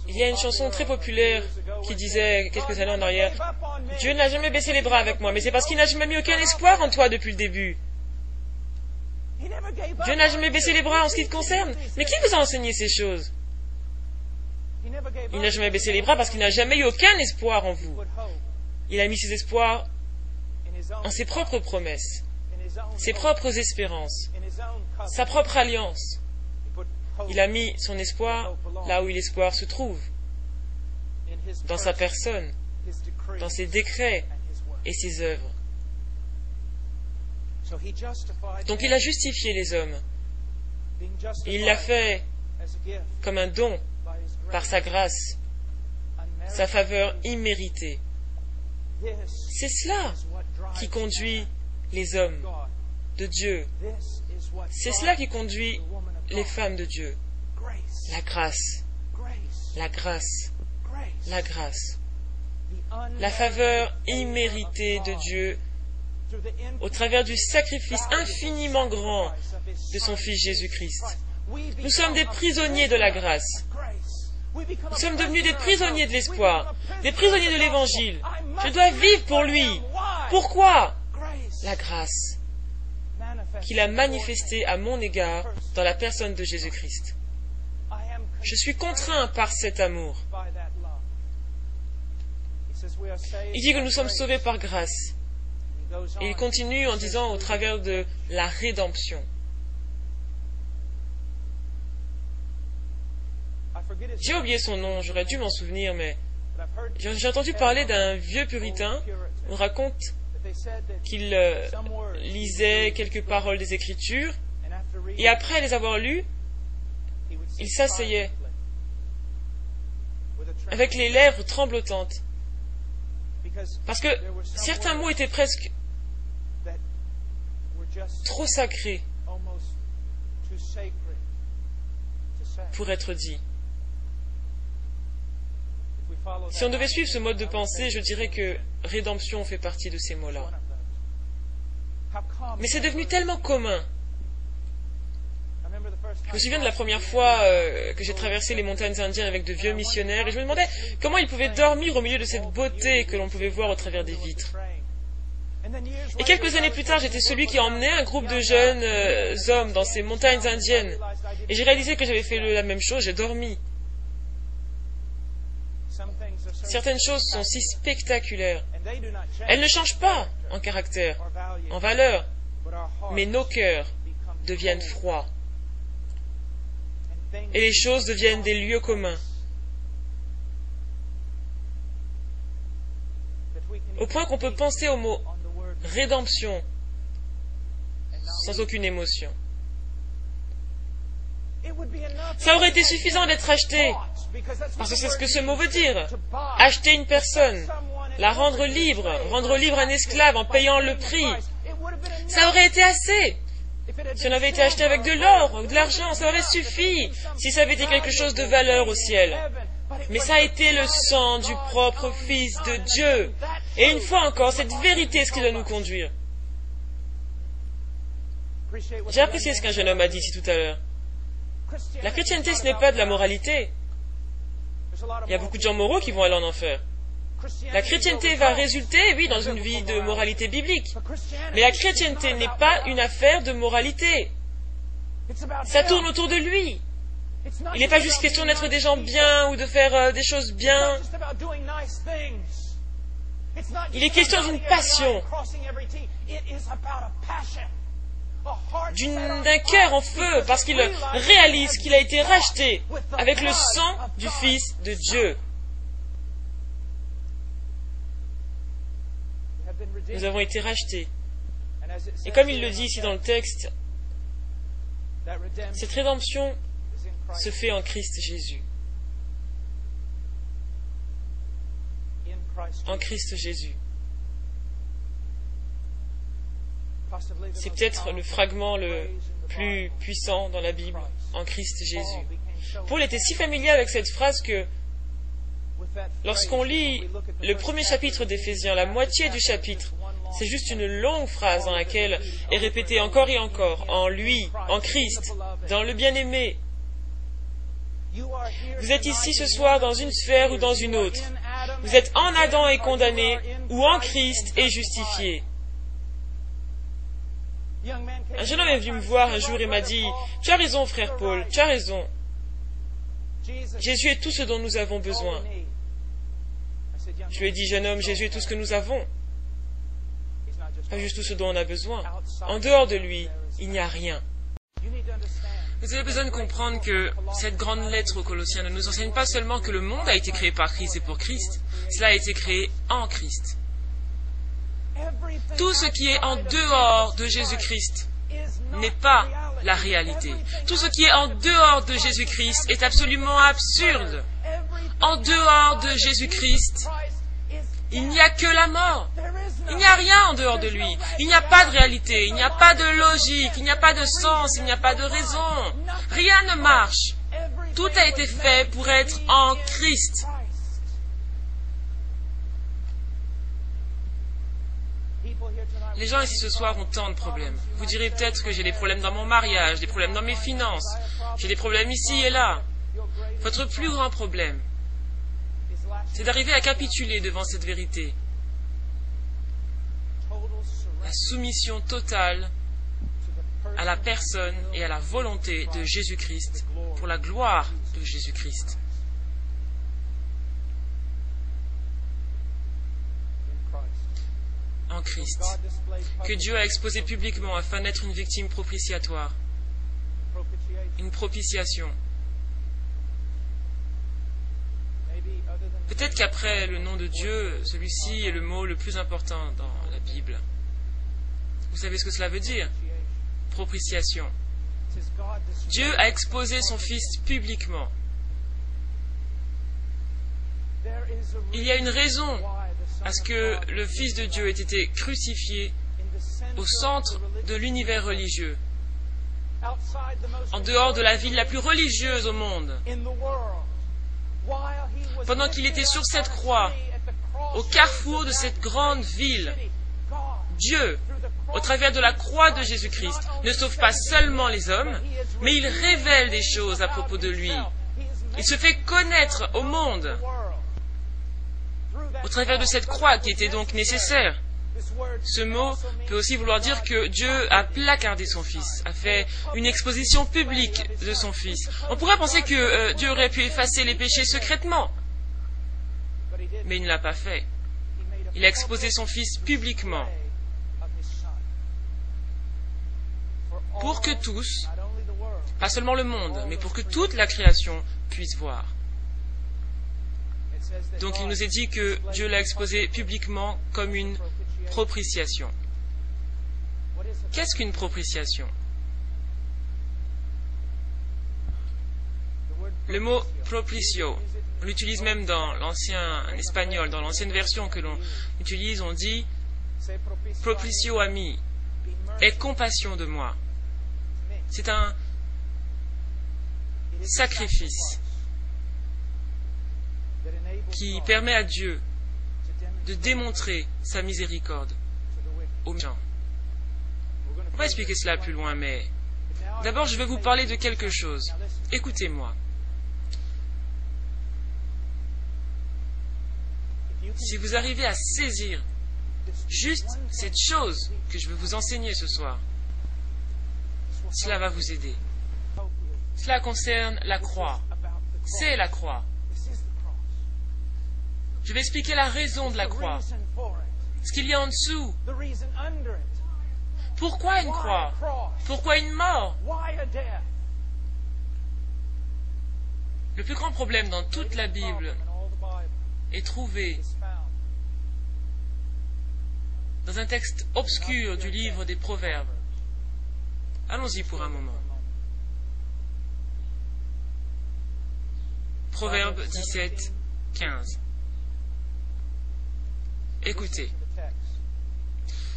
Il y a une chanson très populaire qui disait quelques années en arrière, « Dieu n'a jamais baissé les bras avec moi, mais c'est parce qu'il n'a jamais mis aucun espoir en toi depuis le début. » Dieu n'a jamais baissé les bras en ce qui te concerne. Mais qui vous a enseigné ces choses? Il n'a jamais baissé les bras parce qu'il n'a jamais eu aucun espoir en vous. Il a mis ses espoirs en ses propres promesses, ses propres espérances, sa propre alliance. Il a mis son espoir là où l'espoir se trouve, dans sa personne, dans ses décrets et ses œuvres. Donc il a justifié les hommes. Et il l'a fait comme un don, par sa grâce, sa faveur imméritée. C'est cela qui conduit les hommes de Dieu. C'est cela qui conduit les femmes de Dieu. La grâce, la grâce, la grâce. La faveur imméritée de Dieu au travers du sacrifice infiniment grand de son Fils Jésus-Christ. Nous sommes des prisonniers de la grâce. Nous sommes devenus des prisonniers de l'espoir, des prisonniers de l'Évangile. Je dois vivre pour lui. Pourquoi? La grâce qu'il a manifestée à mon égard dans la personne de Jésus-Christ. Je suis contraint par cet amour. Il dit que nous sommes sauvés par grâce. Et il continue en disant au travers de la rédemption. J'ai oublié son nom, j'aurais dû m'en souvenir, mais j'ai entendu parler d'un vieux puritain. On raconte qu'il lisait quelques paroles des Écritures, et après les avoir lues, il s'asseyait avec les lèvres tremblotantes, parce que certains mots étaient presque trop sacrés pour être dits. Si on devait suivre ce mode de pensée, je dirais que rédemption fait partie de ces mots-là. Mais c'est devenu tellement commun. Je me souviens de la première fois que j'ai traversé les montagnes indiennes avec de vieux missionnaires, et je me demandais comment ils pouvaient dormir au milieu de cette beauté que l'on pouvait voir au travers des vitres. Et quelques années plus tard, j'étais celui qui emmenait un groupe de jeunes hommes dans ces montagnes indiennes. Et j'ai réalisé que j'avais fait la même chose, j'ai dormi. Certaines choses sont si spectaculaires. Elles ne changent pas en caractère, en valeur, mais nos cœurs deviennent froids. Et les choses deviennent des lieux communs. Au point qu'on peut penser au mot rédemption sans aucune émotion. Ça aurait été suffisant d'être acheté, parce que c'est ce que ce mot veut dire. Acheter une personne, la rendre libre un esclave en payant le prix. Ça aurait été assez. Si on avait été acheté avec de l'or ou de l'argent, ça aurait suffi, si ça avait été quelque chose de valeur au ciel. Mais ça a été le sang du propre Fils de Dieu. Et une fois encore, cette vérité est ce qui doit nous conduire. J'ai apprécié ce qu'un jeune homme a dit ici tout à l'heure. La chrétienté, ce n'est pas de la moralité. Il y a beaucoup de gens moraux qui vont aller en enfer. La chrétienté va résulter, oui, dans une vie de moralité biblique. Mais la chrétienté n'est pas une affaire de moralité. Ça tourne autour de lui. Il n'est pas juste question d'être des gens bien ou de faire des choses bien. Il est question d'une passion, d'un cœur en feu, parce qu'il réalise qu'il a été racheté avec le sang du Fils de Dieu. Nous avons été rachetés. Et comme il le dit ici dans le texte, cette rédemption se fait en Christ Jésus. En Christ Jésus. C'est peut-être le fragment le plus puissant dans la Bible, en Christ Jésus. Paul était si familier avec cette phrase que Lorsqu'on lit le premier chapitre d'Éphésiens, la moitié du chapitre, c'est juste une longue phrase dans laquelle est répétée encore et encore, en lui, en Christ, dans le bien-aimé. Vous êtes ici ce soir dans une sphère ou dans une autre. Vous êtes en Adam et condamné, ou en Christ et justifié. Un jeune homme est venu me voir un jour et m'a dit, « Tu as raison, frère Paul, tu as raison. Jésus est tout ce dont nous avons besoin. » Je lui ai dit, « Jeune homme, Jésus est tout ce que nous avons. Pas juste tout ce dont on a besoin. En dehors de lui, il n'y a rien. » Vous avez besoin de comprendre que cette grande lettre aux Colossiens ne nous enseigne pas seulement que le monde a été créé par Christ et pour Christ, cela a été créé en Christ. Tout ce qui est en dehors de Jésus-Christ n'est pas la réalité. Tout ce qui est en dehors de Jésus-Christ est absolument absurde. En dehors de Jésus-Christ, il n'y a que la mort. Il n'y a rien en dehors de lui. Il n'y a pas de réalité, il n'y a pas de logique, il n'y a pas de sens, il n'y a pas de raison. Rien ne marche. Tout a été fait pour être en Christ. Les gens ici ce soir ont tant de problèmes. Vous direz peut-être que j'ai des problèmes dans mon mariage, des problèmes dans mes finances, j'ai des problèmes ici et là. Votre plus grand problème, c'est d'arriver à capituler devant cette vérité. La soumission totale à la personne et à la volonté de Jésus-Christ, pour la gloire de Jésus-Christ. En Christ, que Dieu a exposé publiquement afin d'être une victime propitiatoire, une propitiation. Peut-être qu'après le nom de Dieu, celui-ci est le mot le plus important dans la Bible. Vous savez ce que cela veut dire? Propitiation. Dieu a exposé son Fils publiquement. Il y a une raison à ce que le Fils de Dieu ait été crucifié au centre de l'univers religieux, en dehors de la ville la plus religieuse au monde. Pendant qu'il était sur cette croix, au carrefour de cette grande ville, Dieu, au travers de la croix de Jésus-Christ, ne sauve pas seulement les hommes, mais il révèle des choses à propos de lui. Il se fait connaître au monde au travers de cette croix qui était donc nécessaire. Ce mot peut aussi vouloir dire que Dieu a placardé son Fils, a fait une exposition publique de son Fils. On pourrait penser que Dieu aurait pu effacer les péchés secrètement, mais il ne l'a pas fait. Il a exposé son Fils publiquement, pour que tous, pas seulement le monde, mais pour que toute la création puisse voir. Donc il nous est dit que Dieu l'a exposé publiquement comme une propitiation. Qu'est-ce qu'une propitiation? Le mot propicio, on l'utilise même dans l'ancien espagnol, dans l'ancienne version que l'on utilise, on dit propicio a mí, aie compassion de moi. C'est un sacrifice qui permet à Dieu de démontrer sa miséricorde aux gens. On va expliquer cela plus loin, mais d'abord je vais vous parler de quelque chose. Écoutez-moi. Si vous arrivez à saisir juste cette chose que je vais vous enseigner ce soir, cela va vous aider. Cela concerne la croix. C'est la croix. Je vais expliquer la raison de la croix. Ce qu'il y a en dessous. Pourquoi une croix? Pourquoi une mort? Le plus grand problème dans toute la Bible est trouvé dans un texte obscur du livre des Proverbes. Allons-y pour un moment. Proverbe 17, 15. Écoutez.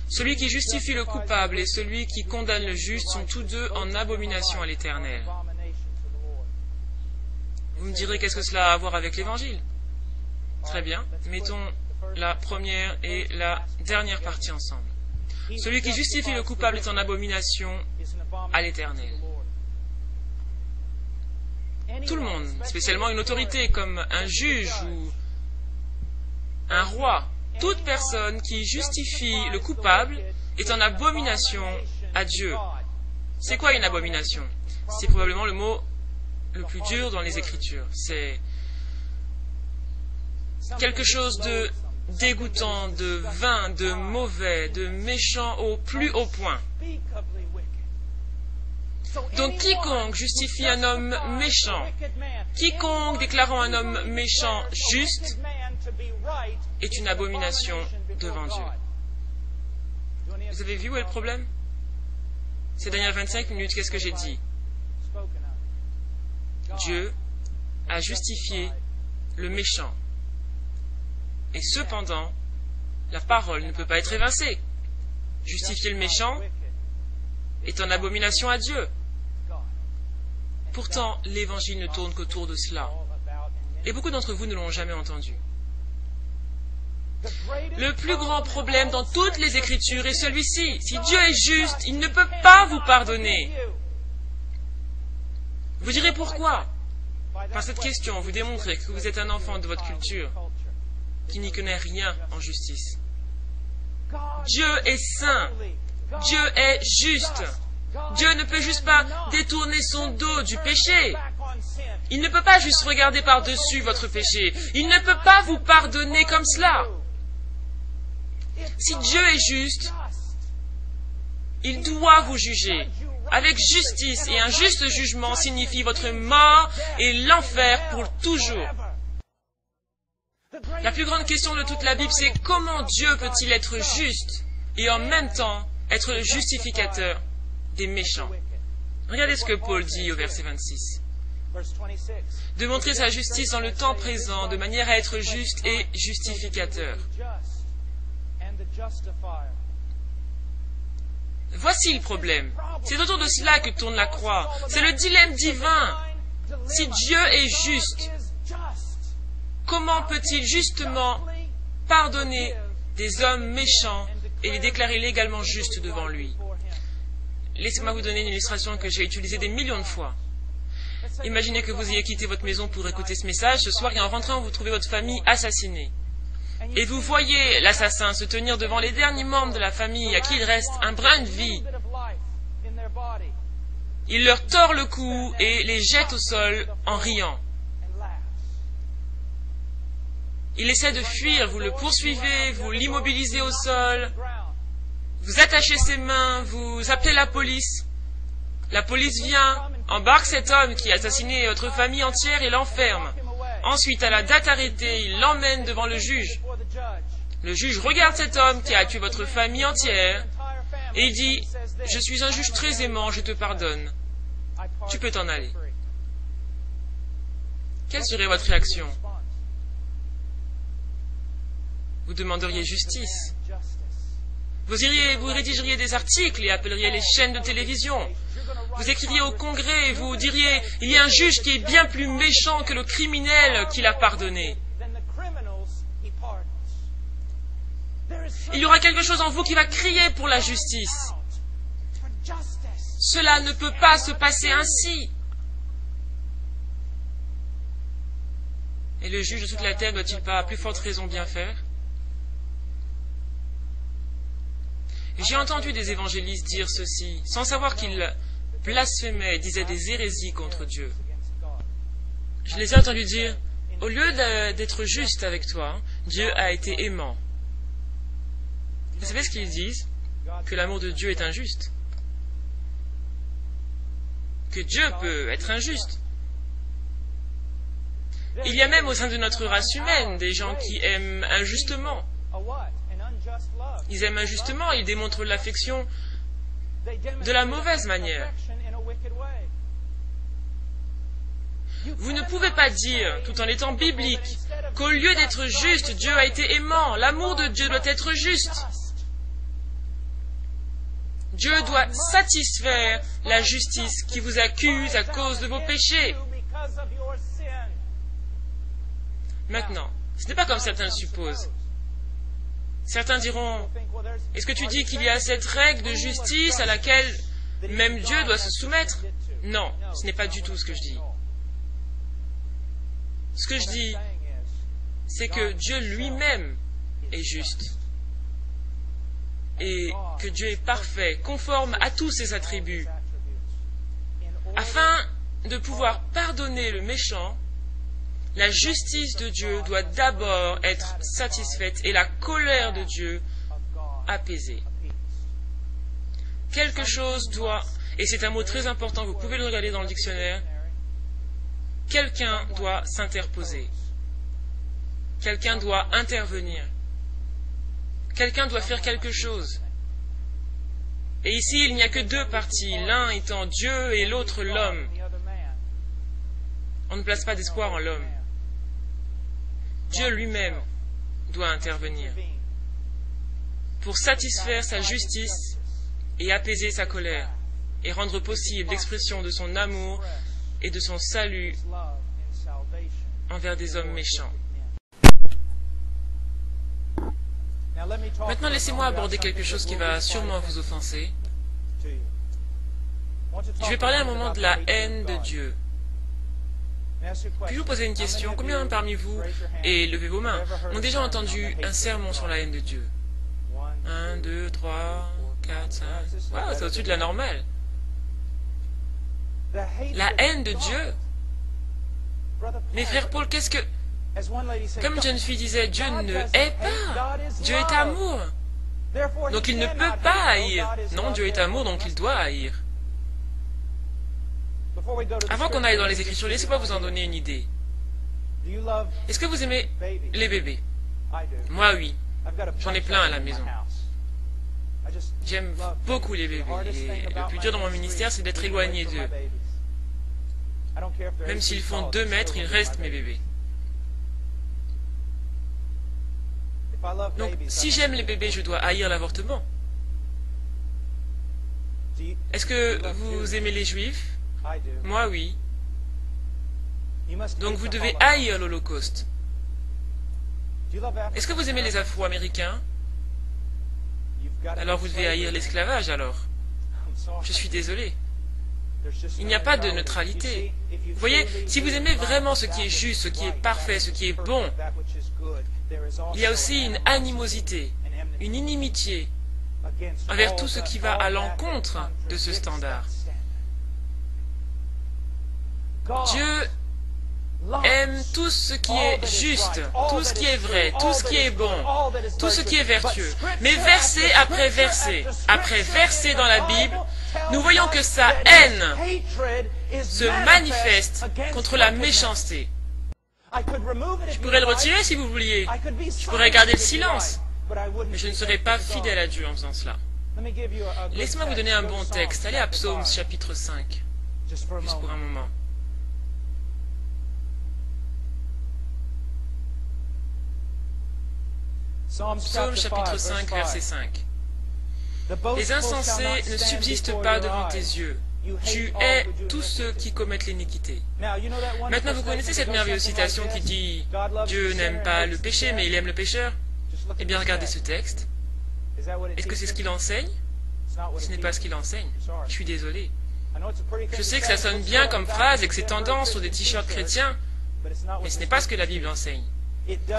Celui qui justifie le coupable et celui qui condamne le juste sont tous deux en abomination à l'Éternel. Vous me direz, qu'est-ce que cela a à voir avec l'Évangile? Très bien, mettons la première et la dernière partie ensemble. Celui qui justifie le coupable est en abomination à l'Éternel. Tout le monde, spécialement une autorité comme un juge ou un roi, toute personne qui justifie le coupable est en abomination à Dieu. C'est quoi une abomination? C'est probablement le mot le plus dur dans les Écritures. C'est quelque chose de dégoûtant, de vain, de mauvais, de méchant au plus haut point. Donc quiconque justifie un homme méchant, quiconque déclarant un homme méchant juste, est une abomination devant Dieu. Vous avez vu où est le problème? Ces dernières 25 minutes, qu'est-ce que j'ai dit? Dieu a justifié le méchant. Et cependant, la parole ne peut pas être évincée. Justifier le méchant est en abomination à Dieu. Pourtant, l'Évangile ne tourne qu'autour de cela. Et beaucoup d'entre vous ne l'ont jamais entendu. Le plus grand problème dans toutes les Écritures est celui-ci. Si Dieu est juste, il ne peut pas vous pardonner. Vous direz pourquoi? Par cette question, vous démontrez que vous êtes un enfant de votre culture qui n'y connaît rien en justice. Dieu est saint. Dieu est juste. Dieu ne peut juste pas détourner son dos du péché. Il ne peut pas juste regarder par-dessus votre péché. Il ne peut pas vous pardonner comme cela. Si Dieu est juste, il doit vous juger avec justice, et un juste jugement signifie votre mort et l'enfer pour toujours. La plus grande question de toute la Bible, c'est comment Dieu peut-il être juste et en même temps être le justificateur des méchants? Regardez ce que Paul dit au verset 26. De montrer sa justice dans le temps présent, de manière à être juste et justificateur. Voici le problème. C'est autour de cela que tourne la croix. C'est le dilemme divin. Si Dieu est juste, comment peut-il justement pardonner des hommes méchants et les déclarer légalement justes devant lui? Laissez-moi vous donner une illustration que j'ai utilisée des millions de fois. Imaginez que vous ayez quitté votre maison pour écouter ce message ce soir et en rentrant, vous trouvez votre famille assassinée. Et vous voyez l'assassin se tenir devant les derniers membres de la famille à qui il reste un brin de vie. Il leur tord le cou et les jette au sol en riant. Il essaie de fuir, vous le poursuivez, vous l'immobilisez au sol, vous attachez ses mains, vous appelez la police. La police vient, embarque cet homme qui a assassiné votre famille entière et l'enferme. Ensuite, à la date arrêtée, il l'emmène devant le juge. Le juge regarde cet homme qui a tué votre famille entière et il dit « Je suis un juge très aimant, je te pardonne. Tu peux t'en aller. » Quelle serait votre réaction? Vous demanderiez justice. Vous rédigeriez des articles et appelleriez les chaînes de télévision. Vous écririez au Congrès et vous diriez « Il y a un juge qui est bien plus méchant que le criminel qu'il a pardonné. » Il y aura quelque chose en vous qui va crier pour la justice. Cela ne peut pas se passer ainsi. Et le juge de toute la terre doit-il pas à plus forte raison bien faire? J'ai entendu des évangélistes dire ceci, sans savoir qu'ils blasphémaient et disaient des hérésies contre Dieu. Je les ai entendus dire, au lieu d'être juste avec toi, Dieu a été aimant. Vous savez ce qu'ils disent? Que l'amour de Dieu est injuste. Que Dieu peut être injuste. Il y a même au sein de notre race humaine des gens qui aiment injustement. Ils aiment injustement, ils démontrent l'affection de la mauvaise manière. Vous ne pouvez pas dire, tout en étant biblique, qu'au lieu d'être juste, Dieu a été aimant. L'amour de Dieu doit être juste. Dieu doit satisfaire la justice qui vous accuse à cause de vos péchés. Maintenant, Ce n'est pas comme certains le supposent. Certains diront, est-ce que tu dis qu'il y a cette règle de justice à laquelle même Dieu doit se soumettre? Non, ce n'est pas du tout ce que je dis. Ce que je dis, c'est que Dieu lui-même est juste. Et que Dieu est parfait, conforme à tous ses attributs. Afin de pouvoir pardonner le méchant, la justice de Dieu doit d'abord être satisfaite et la colère de Dieu apaisée. Quelque chose doit, et c'est un mot très important, vous pouvez le regarder dans le dictionnaire, quelqu'un doit s'interposer. Quelqu'un doit intervenir. Quelqu'un doit faire quelque chose. Et ici, il n'y a que deux parties, l'un étant Dieu et l'autre l'homme. On ne place pas d'espoir en l'homme. Dieu lui-même doit intervenir pour satisfaire sa justice et apaiser sa colère et rendre possible l'expression de son amour et de son salut envers des hommes méchants. Maintenant, laissez-moi aborder quelque chose qui va sûrement vous offenser. Je vais parler un moment de la haine de Dieu. Puis-je vous poser une question? Combien parmi vous, et levez vos mains, ont déjà entendu un sermon sur la haine de Dieu? 1, 2, 3, 4, 5... Wow, c'est au-dessus de la normale. La haine de Dieu? Mes frères Paul, qu'est-ce que... Comme une jeune fille disait, Dieu ne hait pas. Dieu est amour. Donc il ne peut pas haïr. Non, Dieu est amour, donc il doit haïr. Avant qu'on aille dans les Écritures, laissez-moi vous en donner une idée. Est-ce que vous aimez les bébés? Moi, oui. J'en ai plein à la maison. J'aime beaucoup les bébés. Et le plus dur dans mon ministère, c'est d'être éloigné d'eux. Même s'ils font 2 mètres, ils restent mes bébés. Donc, si j'aime les bébés, je dois haïr l'avortement. Est-ce que vous aimez les juifs? Moi, oui. Donc, vous devez haïr l'Holocauste. Est-ce que vous aimez les Afro-Américains? Alors, vous devez haïr l'esclavage, alors. Je suis désolé. Il n'y a pas de neutralité. Vous voyez, si vous aimez vraiment ce qui est juste, ce qui est parfait, ce qui est bon, il y a aussi une animosité, une inimitié envers tout ce qui va à l'encontre de ce standard. Dieu aime tout ce qui est juste, tout ce qui est vrai, tout ce qui est bon, tout ce qui est vertueux. Mais verset après verset dans la Bible, nous voyons que sa haine se manifeste contre la méchanceté. Je pourrais le retirer si vous vouliez. Je pourrais garder le silence. Mais je ne serai pas fidèle à Dieu en faisant cela. Laissez-moi vous donner un bon texte. Allez à Psaume chapitre 5. Juste pour un moment. Psaume chapitre 5, verset 5. Les insensés ne subsistent pas devant tes yeux. Tu hais tous ceux qui commettent l'iniquité. Maintenant, vous connaissez cette merveilleuse citation qui dit « Dieu n'aime pas le péché, mais il aime le pécheur ». Eh bien, regardez ce texte. Est-ce que c'est ce qu'il enseigne? Ce n'est pas ce qu'il enseigne. Je suis désolé. Je sais que ça sonne bien comme phrase et que c'est tendance sur des t-shirts chrétiens, mais ce n'est pas ce que la Bible enseigne.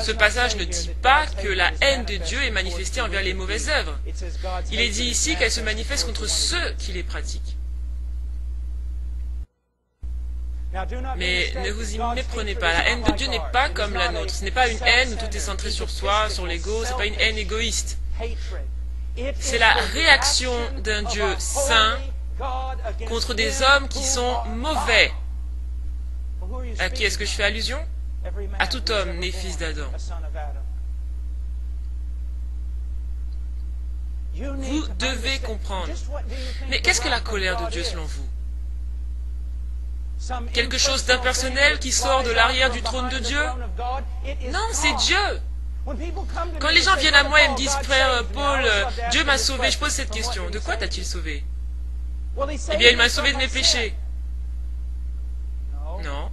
Ce passage ne dit pas que la haine de Dieu est manifestée envers les mauvaises œuvres. Il est dit ici qu'elle se manifeste contre ceux qui les pratiquent. Mais ne vous y méprenez pas, la haine de Dieu n'est pas comme la nôtre. Ce n'est pas une haine où tout est centré sur soi, sur l'ego, ce n'est pas une haine égoïste. C'est la réaction d'un Dieu saint contre des hommes qui sont mauvais. À qui est-ce que je fais allusion? À tout homme né fils d'Adam. Vous devez comprendre. Mais qu'est-ce que la colère de Dieu selon vous? Quelque chose d'impersonnel qui sort de l'arrière du trône de Dieu? Non, c'est Dieu. Quand les gens viennent à moi et me disent, frère Paul, Dieu m'a sauvé, je pose cette question. De quoi t'a-t-il sauvé? Eh bien, il m'a sauvé de mes péchés. Non.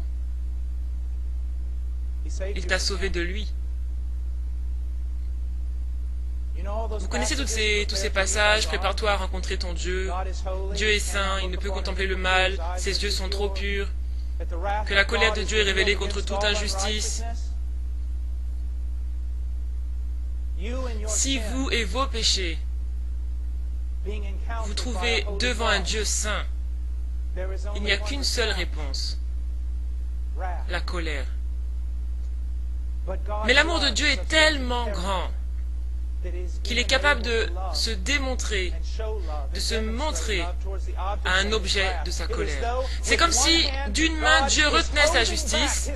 Il t'a sauvé de lui. Vous connaissez tous ces passages, prépare-toi à rencontrer ton Dieu. Dieu est saint, il ne peut contempler le mal, ses yeux sont trop purs, que la colère de Dieu est révélée contre toute injustice. Si vous et vos péchés vous trouvez devant un Dieu saint, il n'y a qu'une seule réponse, la colère. Mais l'amour de Dieu est tellement grand qu'il est capable de se démontrer, de se montrer à un objet de sa colère. C'est comme si d'une main Dieu retenait sa justice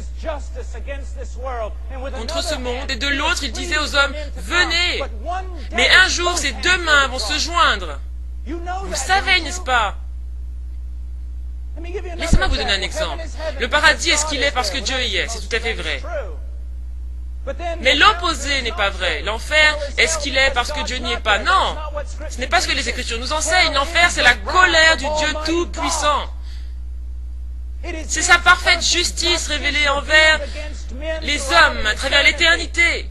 contre ce monde et de l'autre il disait aux hommes, venez, mais un jour ces deux mains vont se joindre. Vous le savez, n'est-ce pas? Laissez-moi vous donner un exemple. Le paradis est ce qu'il est parce que Dieu y est, c'est tout à fait vrai. Mais l'opposé n'est pas vrai. L'enfer est ce qu'il est parce que Dieu n'y est pas. Non, ce n'est pas ce que les Écritures nous enseignent. L'enfer, c'est la colère du Dieu Tout-Puissant. C'est sa parfaite justice révélée envers les hommes à travers l'éternité.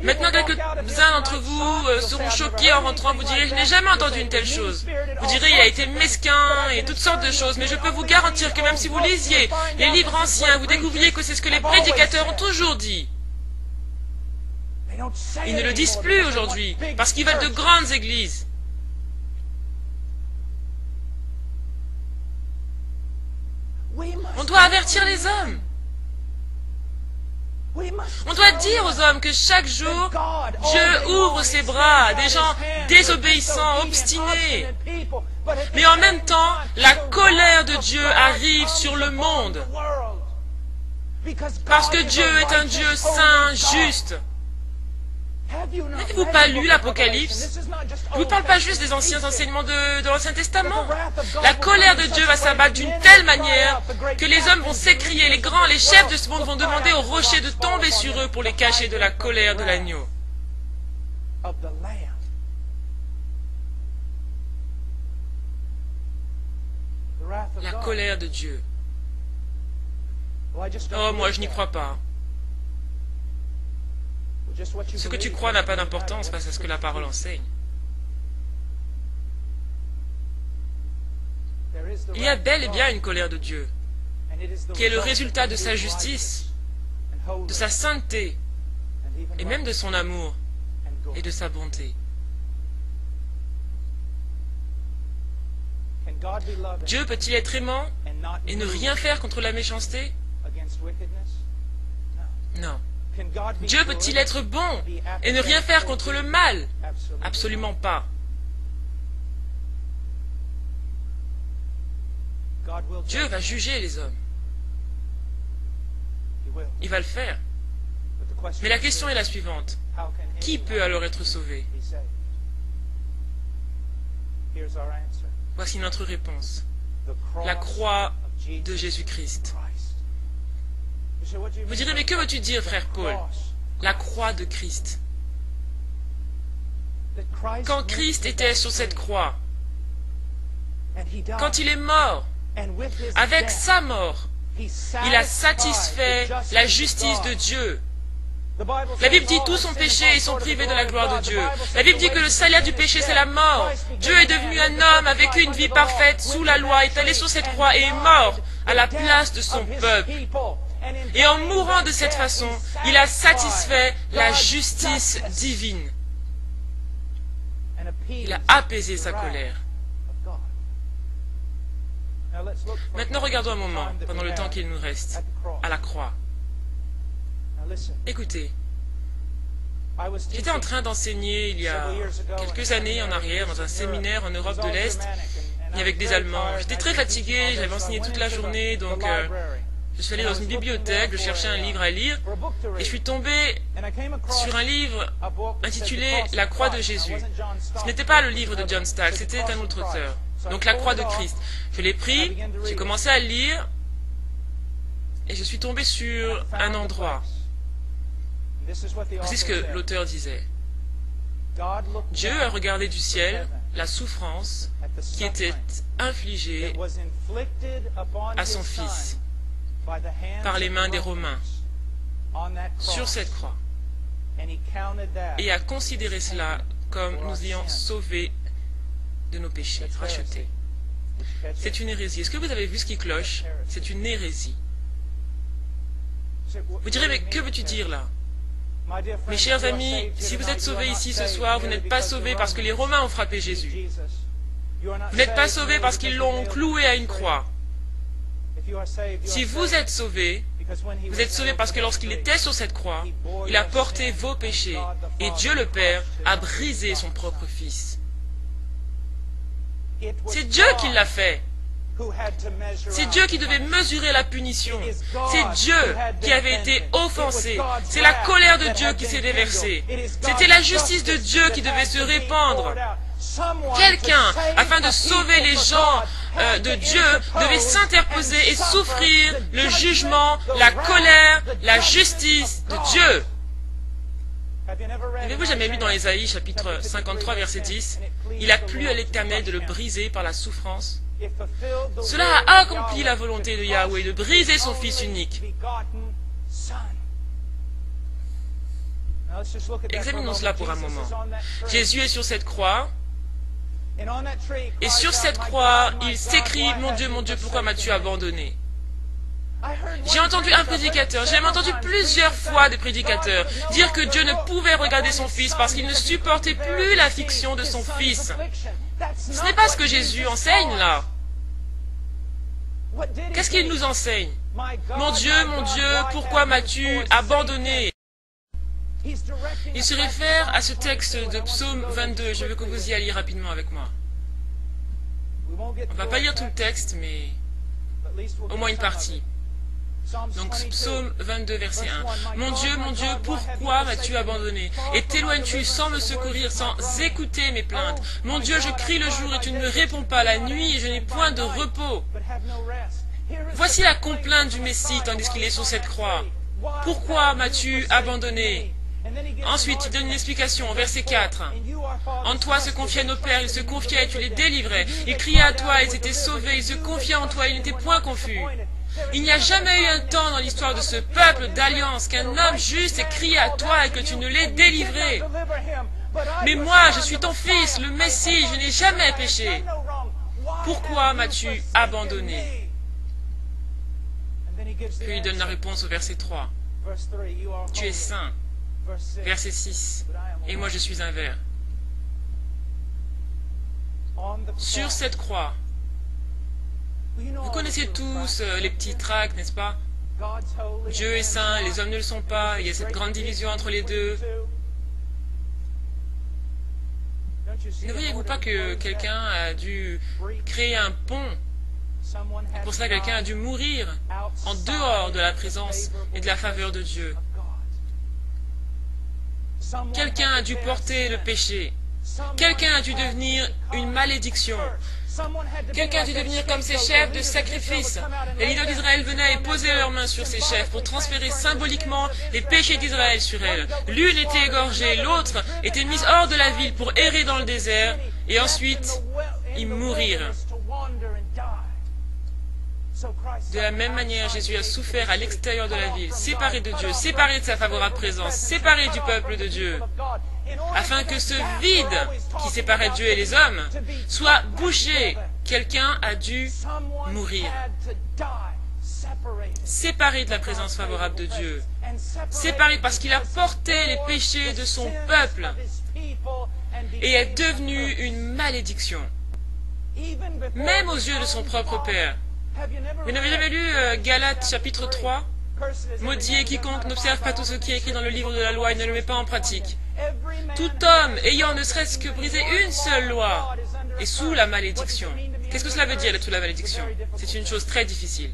Maintenant, quelques-uns d'entre vous seront choqués en rentrant, vous direz, je n'ai jamais entendu une telle chose. Vous direz, il a été mesquin et toutes sortes de choses, mais je peux vous garantir que même si vous lisiez les livres anciens, vous découvriez que c'est ce que les prédicateurs ont toujours dit. Ils ne le disent plus aujourd'hui, parce qu'ils veulent de grandes églises. On doit avertir les hommes. On doit dire aux hommes que chaque jour, Dieu ouvre ses bras à des gens désobéissants, obstinés. Mais en même temps, la colère de Dieu arrive sur le monde. Parce que Dieu est un Dieu saint, juste. N'avez-vous pas lu l'Apocalypse? Je ne vous parle pas juste des anciens enseignements de l'Ancien Testament. La colère de Dieu va s'abattre d'une telle manière que les hommes vont s'écrier, les grands, les chefs de ce monde vont demander aux rochers de tomber sur eux pour les cacher de la colère de l'agneau. La colère de Dieu. Oh, moi je n'y crois pas. Ce que tu crois n'a pas d'importance face à ce que la parole enseigne. Il y a bel et bien une colère de Dieu, qui est le résultat de sa justice, de sa sainteté, et même de son amour et de sa bonté. Dieu peut-il être aimant et ne rien faire contre la méchanceté? Non. Dieu peut-il être bon et ne rien faire contre le mal? Absolument pas. Dieu va juger les hommes. Il va le faire. Mais la question est la suivante. Qui peut alors être sauvé? Voici notre réponse. La croix de Jésus-Christ. Vous direz, mais que veux-tu dire, frère Paul? La croix de Christ. Quand Christ était sur cette croix, quand il est mort, avec sa mort, il a satisfait la justice de Dieu. La Bible dit tous ont péché et sont privés de la gloire de Dieu. La Bible dit que le salaire du péché c'est la mort. Dieu est devenu un homme, a vécu une vie parfaite sous la loi, est allé sur cette croix et est mort à la place de son peuple. Et en mourant de cette façon, il a satisfait la justice divine. Il a apaisé sa colère. Maintenant, regardons un moment, pendant le temps qu'il nous reste, à la croix. Écoutez, j'étais en train d'enseigner il y a quelques années en arrière dans un séminaire en Europe de l'Est, et avec des Allemands. J'étais très fatigué, j'avais enseigné toute la journée, donc je suis allé dans une bibliothèque, je cherchais un livre à lire, et je suis tombé sur un livre intitulé « La croix de Jésus ». Ce n'était pas le livre de John Stott, c'était un autre auteur. Donc la croix de Christ. Je l'ai pris, j'ai commencé à le lire, et je suis tombé sur un endroit. Voici ce que l'auteur disait. Dieu a regardé du ciel la souffrance qui était infligée à son Fils par les mains des Romains sur cette croix. et a considéré cela comme nous ayant sauvés de nos péchés, rachetés. C'est une hérésie. Est-ce que vous avez vu ce qui cloche? C'est une hérésie. Vous direz, mais que veux-tu dire là? Mes chers amis, si vous êtes sauvés ici ce soir, vous n'êtes pas sauvés parce que les Romains ont frappé Jésus. Vous n'êtes pas sauvés parce qu'ils l'ont cloué à une croix. Si vous êtes sauvés parce que lorsqu'il était sur cette croix, il a porté vos péchés et Dieu le Père a brisé son propre Fils. C'est Dieu qui l'a fait. C'est Dieu qui devait mesurer la punition. C'est Dieu qui avait été offensé. C'est la colère de Dieu qui s'est déversée. C'était la justice de Dieu qui devait se répandre. Quelqu'un, afin de sauver les gens de Dieu, devait s'interposer et souffrir le jugement, la colère, la justice de Dieu. Avez-vous jamais lu dans Ésaïe, chapitre 53, verset 10, « Il a plu à l'Éternel de le briser par la souffrance. Cela a accompli la volonté de Yahweh de briser son Fils unique. » Examinons cela pour un moment. Jésus est sur cette croix. Et sur cette croix, il s'écrie, « Mon Dieu, pourquoi m'as-tu abandonné ?» J'ai entendu un prédicateur, j'ai même entendu plusieurs fois des prédicateurs dire que Dieu ne pouvait regarder son Fils parce qu'il ne supportait plus l'affliction de son Fils. Ce n'est pas ce que Jésus enseigne là. Qu'est-ce qu'il nous enseigne? Mon Dieu, pourquoi m'as-tu abandonné? Il se réfère à ce texte de Psaume 22. Je veux que vous y alliez rapidement avec moi. On ne va pas lire tout le texte, mais au moins une partie. Donc, Psaume 22, verset 1. Mon Dieu, pourquoi m'as-tu abandonné? Et t'éloignes-tu sans me secourir, sans écouter mes plaintes? Mon Dieu, je crie le jour et tu ne me réponds pas, la nuit et je n'ai point de repos. Voici la complainte du Messie tandis qu'il est sur cette croix. Pourquoi m'as-tu abandonné? Ensuite, il donne une explication, verset 4. En toi se confiaient nos pères, ils se confiaient et tu les délivrais. Ils criaient à toi, ils étaient sauvés, ils se confiaient en toi, ils n'étaient point confus. Il n'y a jamais eu un temps dans l'histoire de ce peuple d'alliance qu'un homme juste ait crié à toi et que tu ne l'aies délivré. Mais moi, je suis ton fils, le Messie, je n'ai jamais péché. Pourquoi m'as-tu abandonné? Puis il donne la réponse au verset 3. Tu es saint. Verset 6. Et moi je suis un ver. Sur cette croix, vous connaissez tous les petits tracts, n'est-ce pas? Dieu est saint, les hommes ne le sont pas, il y a cette grande division entre les deux. Ne voyez-vous pas que quelqu'un a dû créer un pont? Et pour cela, quelqu'un a dû mourir en dehors de la présence et de la faveur de Dieu. Quelqu'un a dû porter le péché. Quelqu'un a dû devenir une malédiction. Quelqu'un a dû devenir comme ces chefs de sacrifice. Les leaders d'Israël venaient et posaient leurs mains sur ces chefs pour transférer symboliquement les péchés d'Israël sur elles. L'une était égorgée, l'autre était mise hors de la ville pour errer dans le désert et ensuite y mourir. De la même manière, Jésus a souffert à l'extérieur de la ville, séparé de Dieu, séparé de sa favorable présence, séparé du peuple de Dieu, afin que ce vide qui séparait Dieu et les hommes soit bouché. Quelqu'un a dû mourir, séparé de la présence favorable de Dieu, séparé parce qu'il a porté les péchés de son peuple et est devenu une malédiction, même aux yeux de son propre Père. Vous n'avez jamais lu Galates chapitre 3? Maudit est quiconque n'observe pas tout ce qui est écrit dans le livre de la loi et ne le met pas en pratique. Tout homme ayant ne serait-ce que brisé une seule loi est sous la malédiction. Qu'est-ce que cela veut dire d'être sous la malédiction? C'est une chose très difficile.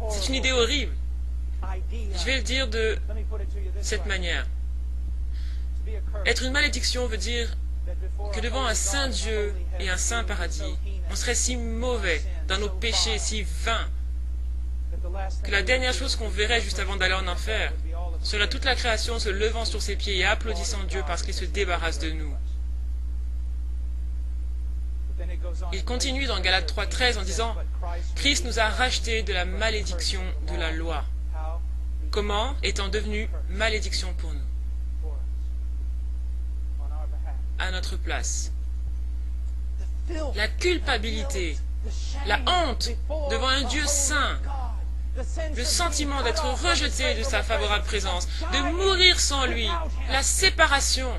C'est une idée horrible. Je vais le dire de cette manière. Être une malédiction veut dire que devant un saint Dieu et un saint paradis, on serait si mauvais dans nos péchés, si vains, que la dernière chose qu'on verrait juste avant d'aller en enfer serait toute la création se levant sur ses pieds et applaudissant Dieu parce qu'il se débarrasse de nous. Il continue dans Galates 3,13 en disant « Christ nous a rachetés de la malédiction de la loi. » Comment? Étant devenu malédiction pour nous. à notre place. La culpabilité, la honte devant un Dieu saint, le sentiment d'être rejeté de sa favorable présence, de mourir sans lui, la séparation.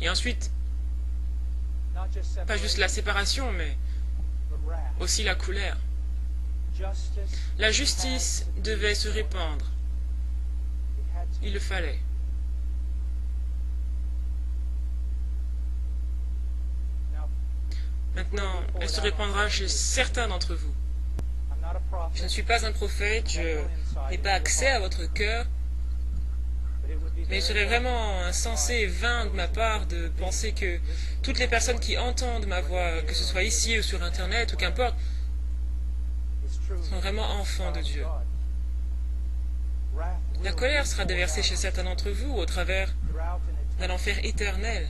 Et ensuite, pas juste la séparation, mais aussi la colère. La justice devait se répandre. Il le fallait. Maintenant, elle se répandra chez certains d'entre vous. Je ne suis pas un prophète, je n'ai pas accès à votre cœur, mais il serait vraiment insensé et vain de ma part de penser que toutes les personnes qui entendent ma voix, que ce soit ici ou sur Internet ou qu'importe, sont vraiment enfants de Dieu. La colère sera déversée chez certains d'entre vous au travers d'un enfer éternel,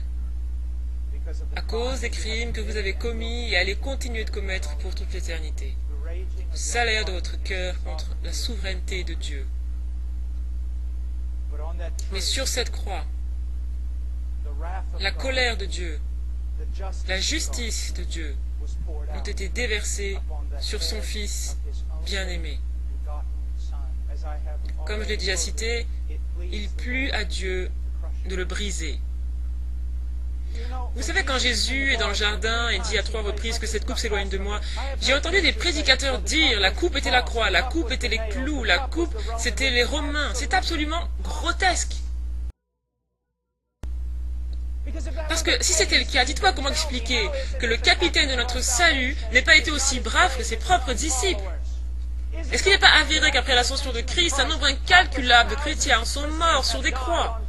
à cause des crimes que vous avez commis et allez continuer de commettre pour toute l'éternité. Le salaire de votre cœur contre la souveraineté de Dieu. Mais sur cette croix, la colère de Dieu, la justice de Dieu ont été déversées sur son Fils bien-aimé. Comme je l'ai déjà cité, il plut à Dieu de le briser. Vous savez, quand Jésus est dans le jardin et dit à 3 reprises que cette coupe s'éloigne de moi, j'ai entendu des prédicateurs dire la coupe était la croix, la coupe était les clous, la coupe c'était les Romains. C'est absolument grotesque. Parce que si c'était le cas, dites-moi comment expliquer que le capitaine de notre salut n'ait pas été aussi brave que ses propres disciples. Est-ce qu'il n'est pas avéré qu'après l'ascension de Christ, un nombre incalculable de chrétiens sont morts sur des croix,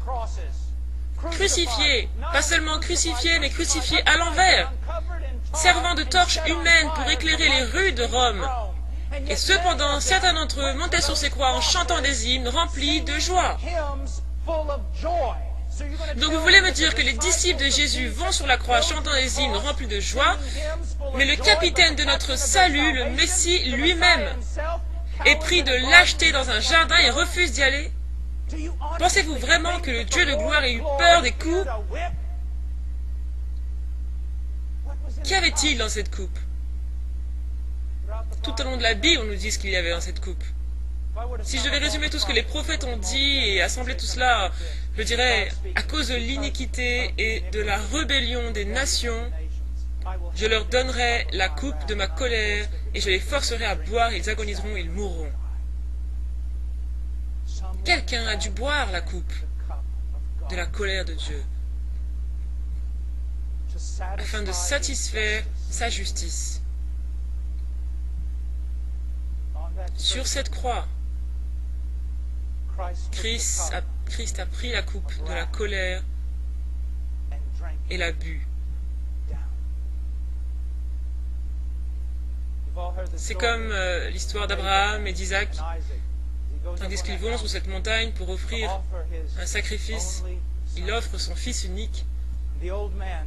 crucifiés, pas seulement crucifiés, mais crucifiés à l'envers, servant de torches humaines pour éclairer les rues de Rome. Et cependant, certains d'entre eux montaient sur ces croix en chantant des hymnes remplis de joie. Donc vous voulez me dire que les disciples de Jésus vont sur la croix chantant des hymnes remplis de joie, mais le capitaine de notre salut, le Messie lui-même, est pris de lâcheté dans un jardin et refuse d'y aller? Pensez-vous vraiment que le Dieu de gloire ait eu peur des coups? Qu'y avait-il dans cette coupe? Tout au long de la Bible, on nous dit ce qu'il y avait dans cette coupe. Si je devais résumer tout ce que les prophètes ont dit et assembler tout cela, je dirais, à cause de l'iniquité et de la rébellion des nations, je leur donnerai la coupe de ma colère et je les forcerai à boire, ils agoniseront, ils mourront. Quelqu'un a dû boire la coupe de la colère de Dieu afin de satisfaire sa justice. Sur cette croix, Christ a pris la coupe de la colère et l'a bu. C'est comme l'histoire d'Abraham et d'Isaac. Tandis qu'ils vont sur cette montagne pour offrir un sacrifice, il offre son fils unique.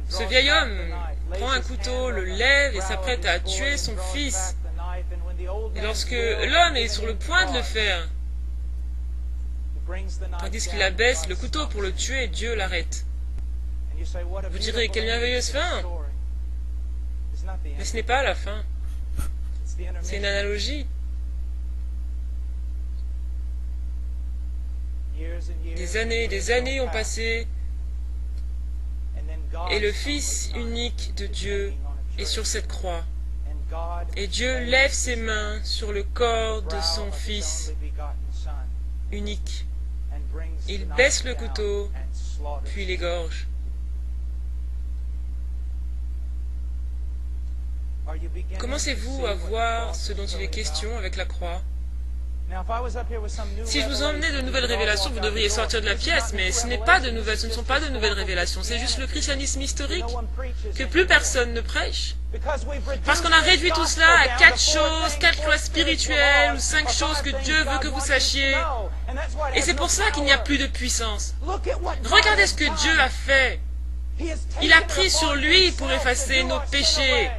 Ce vieil homme prend un couteau, le lève et s'apprête à tuer son fils. Et lorsque l'homme est sur le point de le faire, tandis qu'il abaisse le couteau pour le tuer, Dieu l'arrête. Vous direz, quelle merveilleuse fin! Mais ce n'est pas la fin. C'est une analogie. Des années ont passé, et le Fils unique de Dieu est sur cette croix. Et Dieu lève ses mains sur le corps de son Fils unique. Il baisse le couteau, puis l'égorge. Commencez-vous à voir ce dont il est question avec la croix? Si je vous emmenais de nouvelles révélations, vous devriez sortir de la pièce, mais ce ne sont pas de nouvelles révélations, c'est juste le christianisme historique que plus personne ne prêche. Parce qu'on a réduit tout cela à 4 choses, 4 lois spirituelles, ou 5 choses que Dieu veut que vous sachiez. Et c'est pour ça qu'il n'y a plus de puissance. Regardez ce que Dieu a fait. Il a pris sur lui pour effacer nos péchés.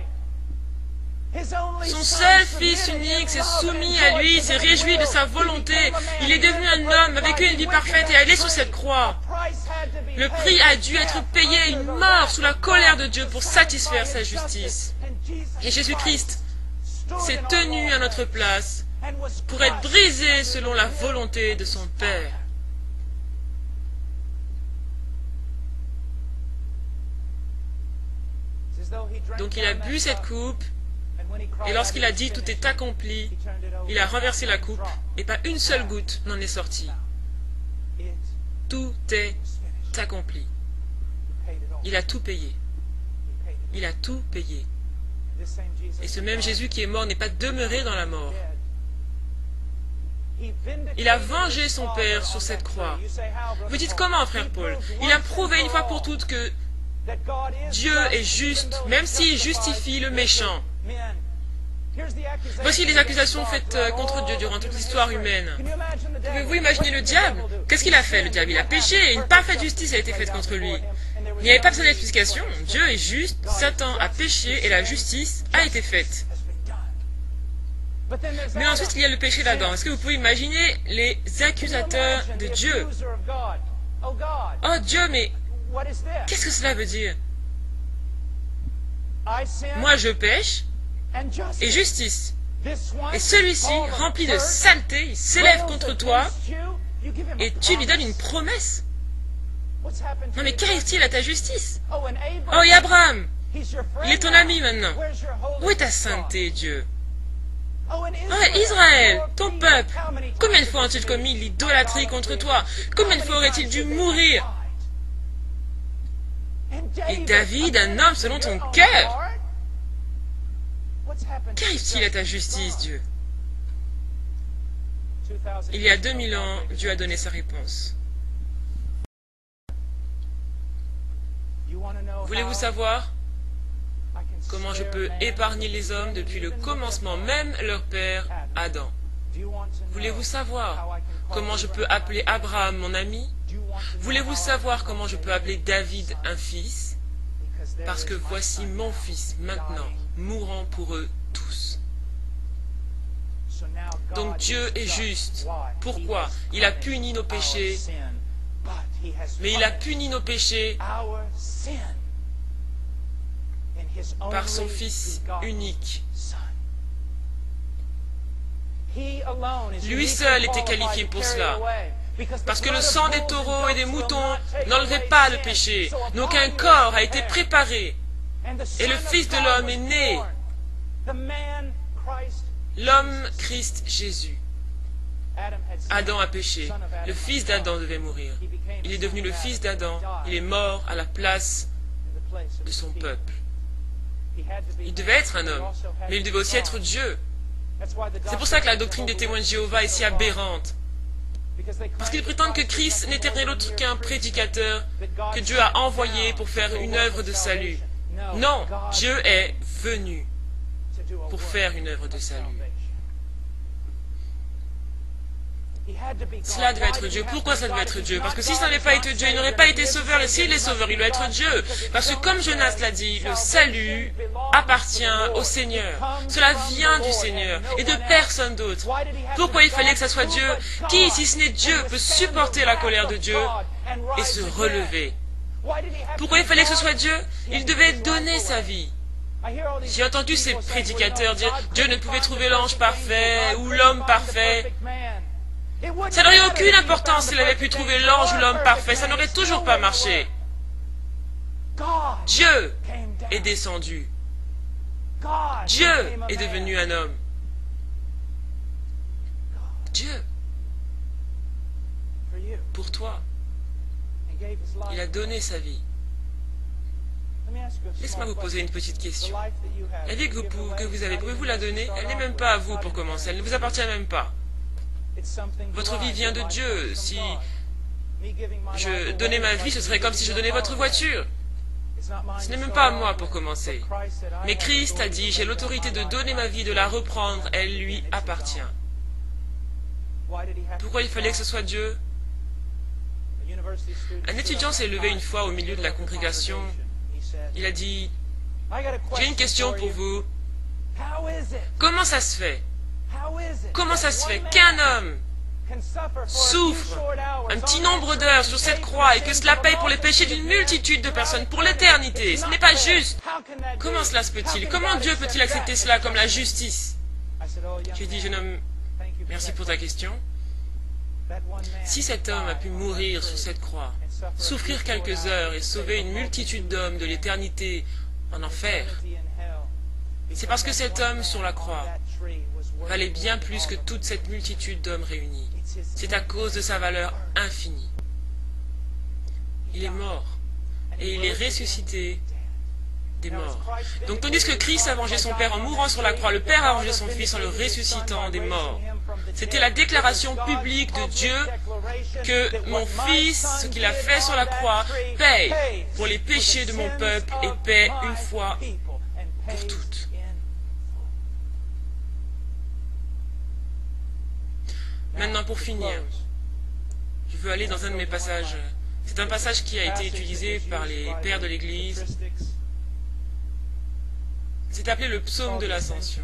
Son seul fils unique s'est soumis à lui, s'est réjoui de sa volonté. Il est devenu un homme avec une vie parfaite et allé sur cette croix. Le prix a dû être payé, une mort sous la colère de Dieu pour satisfaire sa justice. Et Jésus-Christ s'est tenu à notre place pour être brisé selon la volonté de son Père. Donc il a bu cette coupe, et lorsqu'il a dit « tout est accompli », il a renversé la coupe, et pas une seule goutte n'en est sortie. Tout est accompli. Il a tout payé. Il a tout payé. Et ce même Jésus qui est mort n'est pas demeuré dans la mort. Il a vengé son Père sur cette croix. Vous dites comment, frère Paul? Il a prouvé une fois pour toutes que Dieu est juste, même s'il justifie le méchant. Voici les accusations faites contre Dieu durant toute l'histoire humaine. Pouvez-vous imaginer le diable? Qu'est-ce qu'il a fait, le diable? Il a péché, et une parfaite justice a été faite contre lui. Il n'y avait pas besoin d'explication. Dieu est juste, Satan a péché, et la justice a été faite. Mais ensuite, il y a le péché d'Adam. Est-ce que vous pouvez imaginer les accusateurs de Dieu? Oh Dieu, mais qu'est-ce que cela veut dire? Moi, je pêche, et justice. Et celui-ci, rempli de saleté, il s'élève contre toi, et tu lui donnes une promesse. Non mais qu'arrive-t-il à ta justice? Oh, et Abraham, il est ton ami maintenant. Où est ta sainteté, Dieu? Oh, Israël, ton peuple, combien de fois ont-ils commis l'idolâtrie contre toi? Combien de fois aurait-il dû mourir? Et David, un homme selon ton cœur? Qu'arrive-t-il à ta justice, Dieu? Il y a 2000 ans, Dieu a donné sa réponse. Voulez-vous savoir comment je peux épargner les hommes depuis le commencement, même leur père Adam? Voulez-vous savoir comment je peux appeler Abraham mon ami? Voulez-vous savoir comment je peux appeler David un fils? Parce que voici mon fils maintenant, mourant pour eux tous. Donc Dieu est juste. Pourquoi? Il a puni nos péchés, mais il a puni nos péchés par son Fils unique. Lui seul était qualifié pour cela. Parce que le sang des taureaux et des moutons n'enlevait pas le péché. Donc un corps a été préparé. Et le Fils de l'homme est né. L'homme Christ Jésus. Adam a péché. Le fils d'Adam devait mourir. Il est devenu le fils d'Adam. Il est mort à la place de son peuple. Il devait être un homme, mais il devait aussi être Dieu. C'est pour ça que la doctrine des témoins de Jéhovah est si aberrante. Parce qu'ils prétendent que Christ n'était rien d'autre qu'un prédicateur que Dieu a envoyé pour faire une œuvre de salut. Non, Dieu est venu pour faire une œuvre de salut. Cela devait être Dieu. Pourquoi ça devait être Dieu? Parce que si ça n'avait pas été Dieu, il n'aurait pas été sauveur. Et s'il est sauveur, il doit être Dieu. Parce que comme Jonas l'a dit, le salut appartient au Seigneur. Cela vient du Seigneur et de personne d'autre. Pourquoi il fallait que ça soit Dieu? Qui, si ce n'est Dieu, peut supporter la colère de Dieu et se relever? Pourquoi il fallait que ce soit Dieu? Il devait donner sa vie. J'ai entendu ces prédicateurs dire Dieu ne pouvait trouver l'ange parfait ou l'homme parfait. Ça n'aurait aucune importance s'il avait pu trouver l'ange ou l'homme parfait. Ça n'aurait toujours pas marché. Dieu est descendu. Dieu est devenu un homme. Dieu, pour toi, il a donné sa vie. Laisse-moi vous poser une petite question. La vie que vous avez, pouvez-vous la donner? Elle n'est même pas à vous pour commencer. Elle ne vous appartient même pas. Votre vie vient de Dieu. Si je donnais ma vie, ce serait comme si je donnais votre voiture. Ce n'est même pas à moi pour commencer. Mais Christ a dit, j'ai l'autorité de donner ma vie, de la reprendre, elle lui appartient. Pourquoi il fallait que ce soit Dieu? Un étudiant s'est levé une fois au milieu de la congrégation. Il a dit, j'ai une question pour vous. Comment ça se fait? Comment ça se fait qu'un homme souffre un petit nombre d'heures sur cette croix et que cela paye pour les péchés d'une multitude de personnes pour l'éternité? Ce n'est pas juste. Comment cela se peut-il? Comment Dieu peut-il accepter cela comme la justice? J'ai dit, jeune homme, merci pour ta question. Si cet homme a pu mourir sur cette croix, souffrir quelques heures et sauver une multitude d'hommes de l'éternité en enfer, c'est parce que cet homme sur la croix valait bien plus que toute cette multitude d'hommes réunis. C'est à cause de sa valeur infinie. Il est mort et il est ressuscité des morts. Donc tandis que Christ a vengé son Père en mourant sur la croix, le Père a vengé son Fils en le ressuscitant des morts. C'était la déclaration publique de Dieu que mon Fils, ce qu'il a fait sur la croix, paye pour les péchés de mon peuple et paie une fois pour toutes. Maintenant, pour finir, je veux aller dans un de mes passages. C'est un passage qui a été utilisé par les pères de l'Église. C'est appelé le psaume de l'Ascension.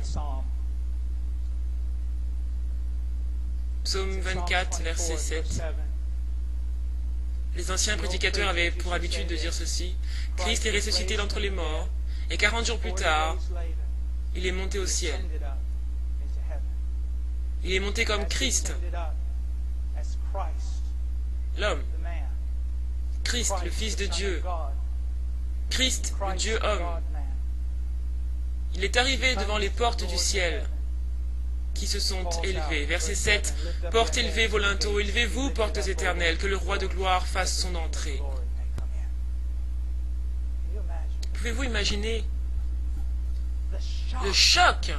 Psaume 24, verset 7. Les anciens prédicateurs avaient pour habitude de dire ceci. Christ est ressuscité d'entre les morts, et 40 jours plus tard, il est monté au ciel. Il est monté comme Christ, l'homme. Christ, le Fils de Dieu. Christ, le Dieu homme. Il est arrivé devant les portes du ciel qui se sont élevées. Verset 7. Portes élevées vos linteaux, élevez-vous, portes éternelles, que le roi de gloire fasse son entrée. Pouvez-vous imaginer le choc?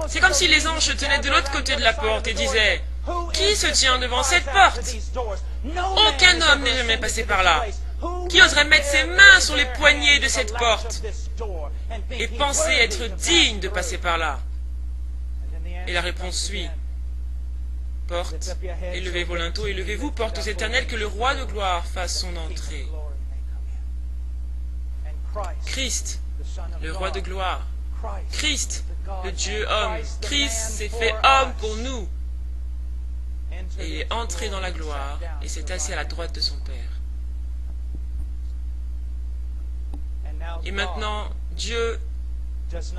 C'est comme si les anges se tenaient de l'autre côté de la porte et disaient « Qui se tient devant cette porte? Aucun homme n'est jamais passé par là. Qui oserait mettre ses mains sur les poignées de cette porte et penser être digne de passer par là ?» Et la réponse suit. Porte, élevez vos linteaux, élevez-vous, portes éternelles, que le roi de gloire fasse son entrée. Christ, le roi de gloire. Christ, le Dieu homme. Christ s'est fait homme pour nous. Et il est entré dans la gloire et s'est assis à la droite de son Père. Et maintenant, Dieu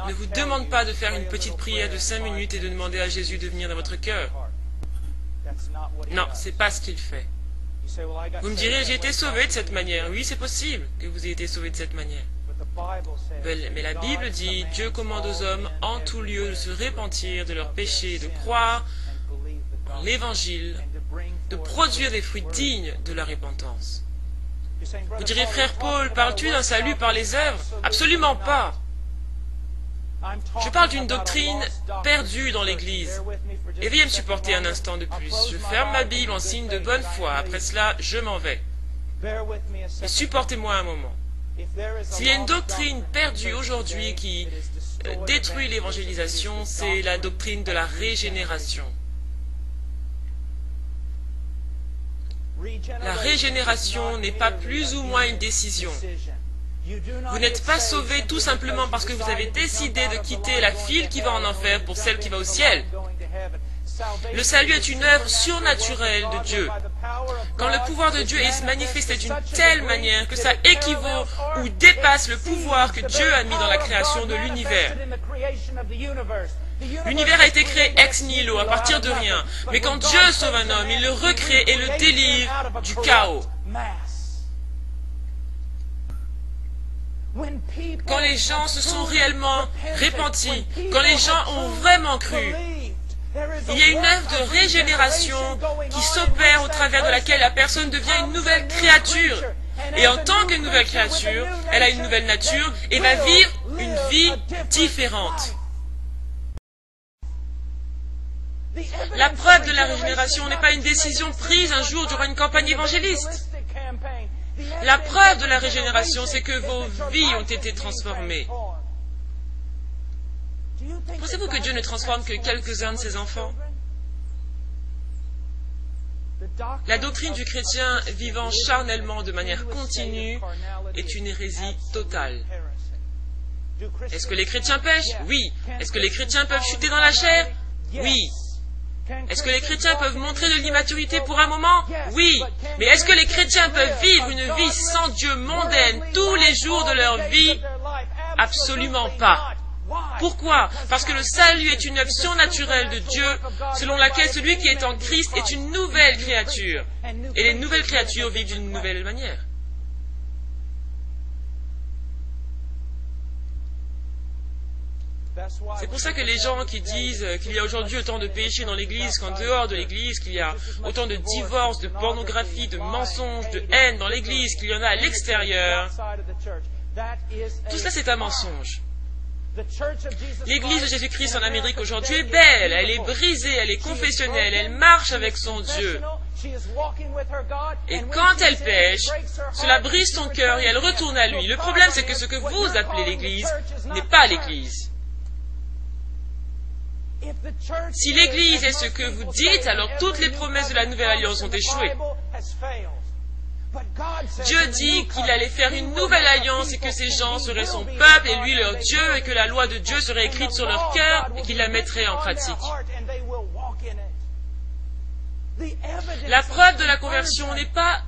ne vous demande pas de faire une petite prière de 5 minutes et de demander à Jésus de venir dans votre cœur. Non, ce n'est pas ce qu'il fait. Vous me direz, j'ai été sauvé de cette manière. Oui, c'est possible que vous ayez été sauvé de cette manière. Mais la Bible dit, Dieu commande aux hommes en tout lieu de se repentir de leurs péchés, de croire en l'Évangile, de produire des fruits dignes de la repentance. Vous direz, frère Paul, parles-tu d'un salut par les œuvres? Absolument pas. Je parle d'une doctrine perdue dans l'Église. Et veuillez me supporter un instant de plus. Je ferme ma Bible en signe de bonne foi. Après cela, je m'en vais. Mais supportez-moi un moment. S'il y a une doctrine perdue aujourd'hui qui détruit l'évangélisation, c'est la doctrine de la régénération. La régénération n'est pas plus ou moins une décision. Vous n'êtes pas sauvé tout simplement parce que vous avez décidé de quitter la file qui va en enfer pour celle qui va au ciel. Le salut est une œuvre surnaturelle de Dieu. Quand le pouvoir de Dieu est manifesté d'une telle manière que ça équivaut ou dépasse le pouvoir que Dieu a mis dans la création de l'univers. L'univers a été créé ex nihilo, à partir de rien. Mais quand Dieu sauve un homme, il le recrée et le délivre du chaos. Quand les gens se sont réellement repentis, quand les gens ont vraiment cru, il y a une œuvre de régénération qui s'opère au travers de laquelle la personne devient une nouvelle créature. Et en tant que nouvelle créature, elle a une nouvelle nature et va vivre une vie différente. La preuve de la régénération n'est pas une décision prise un jour durant une campagne évangéliste. La preuve de la régénération, c'est que vos vies ont été transformées. Pensez-vous que Dieu ne transforme que quelques-uns de ses enfants? La doctrine du chrétien vivant charnellement de manière continue est une hérésie totale. Est-ce que les chrétiens pêchent? Oui. Est-ce que les chrétiens peuvent chuter dans la chair? Oui. Est-ce que les chrétiens peuvent montrer de l'immaturité pour un moment? Oui. Mais est-ce que les chrétiens peuvent vivre une vie sans Dieu mondaine tous les jours de leur vie? Absolument pas. Pourquoi? Parce que le salut est une œuvre surnaturelle de Dieu, selon laquelle celui qui est en Christ est une nouvelle créature. Et les nouvelles créatures vivent d'une nouvelle manière. C'est pour ça que les gens qui disent qu'il y a aujourd'hui autant de péchés dans l'Église qu'en dehors de l'Église, qu'il y a autant de divorces, de pornographie, de mensonges, de haine dans l'Église, qu'il y en a à l'extérieur, tout cela c'est un mensonge. L'Église de Jésus-Christ en Amérique aujourd'hui est belle, elle est brisée, elle est confessionnelle, elle marche avec son Dieu. Et quand elle pêche, cela brise son cœur et elle retourne à lui. Le problème c'est que ce que vous appelez l'Église n'est pas l'Église. Si l'Église est ce que vous dites, alors toutes les promesses de la Nouvelle Alliance ont échoué. Dieu dit qu'il allait faire une nouvelle alliance et que ces gens seraient son peuple et lui leur Dieu et que la loi de Dieu serait écrite sur leur cœur et qu'il la mettrait en pratique. La preuve de la conversion n'est pas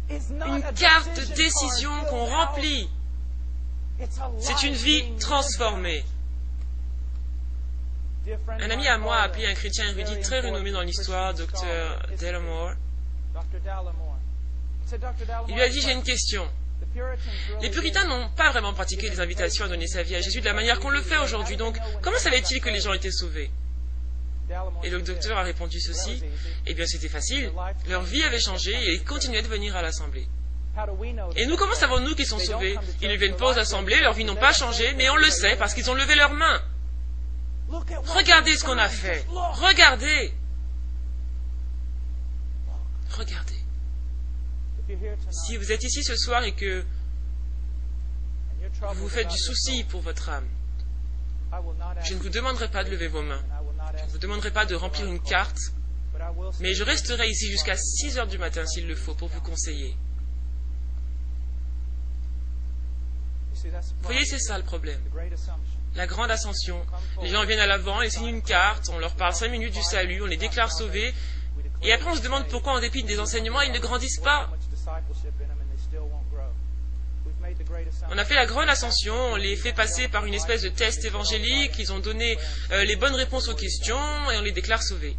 une carte de décision qu'on remplit. C'est une vie transformée. Un ami à moi a appelé un chrétien érudit très renommé dans l'histoire, Dr. Dallimore. Il lui a dit, j'ai une question. Les puritains n'ont pas vraiment pratiqué les invitations à donner sa vie à Jésus de la manière qu'on le fait aujourd'hui, donc comment savaient-ils que les gens étaient sauvés? Et le docteur a répondu ceci, eh bien c'était facile, leur vie avait changé et ils continuaient de venir à l'assemblée. Et nous, comment savons-nous qu'ils sont sauvés? Ils ne viennent pas aux assemblées, leurs vies n'ont pas changé, mais on le sait parce qu'ils ont levé leurs mains. Regardez ce qu'on a fait. Regardez. Regardez. Si vous êtes ici ce soir et que vous vous faites du souci pour votre âme, je ne vous demanderai pas de lever vos mains. Je ne vous demanderai pas de remplir une carte, mais je resterai ici jusqu'à 6 heures du matin s'il le faut pour vous conseiller. Vous voyez, c'est ça le problème. La grande ascension. Les gens viennent à l'avant, ils signent une carte, on leur parle 5 minutes du salut, on les déclare sauvés, et après on se demande pourquoi en dépit des enseignements, ils ne grandissent pas. On a fait la grande ascension, on les fait passer par une espèce de test évangélique, ils ont donné les bonnes réponses aux questions, et on les déclare sauvés.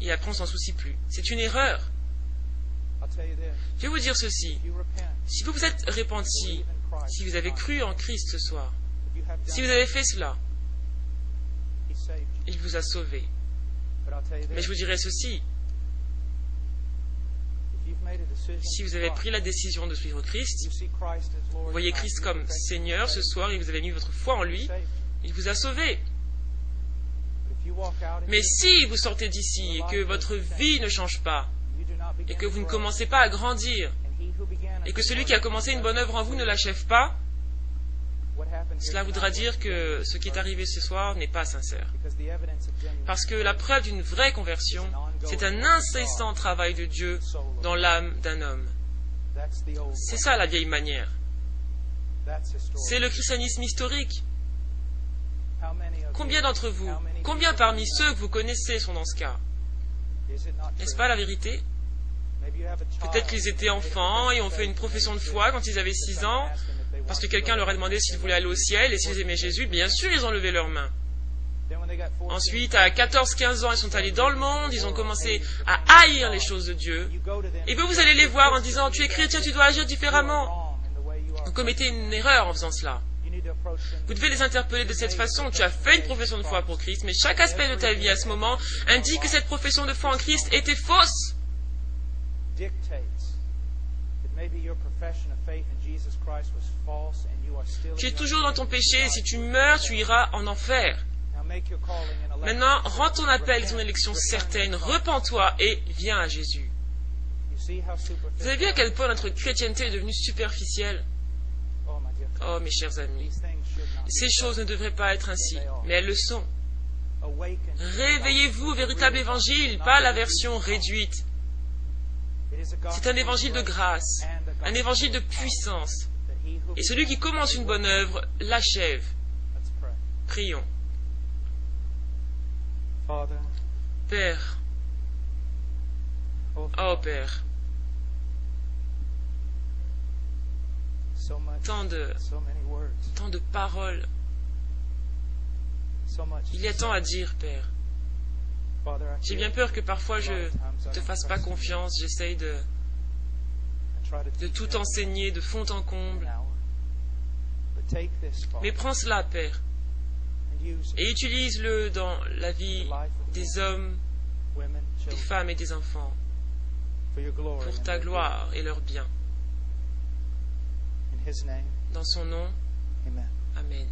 Et après on s'en soucie plus. C'est une erreur. Je vais vous dire ceci. Si vous vous êtes repenti, si vous avez cru en Christ ce soir, si vous avez fait cela, il vous a sauvé. Mais je vous dirai ceci. Si vous avez pris la décision de suivre Christ, vous voyez Christ comme Seigneur ce soir et vous avez mis votre foi en lui, il vous a sauvé. Mais si vous sortez d'ici et que votre vie ne change pas, et que vous ne commencez pas à grandir, et que celui qui a commencé une bonne œuvre en vous ne l'achève pas, cela voudra dire que ce qui est arrivé ce soir n'est pas sincère. Parce que la preuve d'une vraie conversion, c'est un incessant travail de Dieu dans l'âme d'un homme. C'est ça la vieille manière. C'est le christianisme historique. Combien d'entre vous, combien parmi ceux que vous connaissez sont dans ce cas? N'est-ce pas la vérité? Peut-être qu'ils étaient enfants et ont fait une profession de foi quand ils avaient 6 ans, parce que quelqu'un leur a demandé s'ils voulaient aller au ciel et s'ils aimaient Jésus. Bien sûr, ils ont levé leurs mains. Ensuite, à 14-15 ans, ils sont allés dans le monde, ils ont commencé à haïr les choses de Dieu. Et puis vous allez les voir en disant, tu es chrétien, tu dois agir différemment. Vous commettez une erreur en faisant cela. Vous devez les interpeller de cette façon. Tu as fait une profession de foi pour Christ, mais chaque aspect de ta vie à ce moment indique que cette profession de foi en Christ était fausse. Tu es toujours dans ton péché et si tu meurs, tu iras en enfer. Maintenant, rends ton appel et ton élection certaine, repens-toi et viens à Jésus. Vous avez vu à quel point notre chrétienté est devenue superficielle? Oh, mes chers amis, ces choses ne devraient pas être ainsi, mais elles le sont. Réveillez-vous au véritable évangile, pas la version réduite. C'est un évangile de grâce, un évangile de puissance. Et celui qui commence une bonne œuvre l'achève. Prions. Père, oh Père, tant de paroles, il y a tant à dire, Père. J'ai bien peur que parfois je ne te fasse pas confiance, j'essaye de tout enseigner de fond en comble. Mais prends cela, Père, et utilise-le dans la vie des hommes, des femmes et des enfants, pour ta gloire et leur bien. Dans son nom, Amen.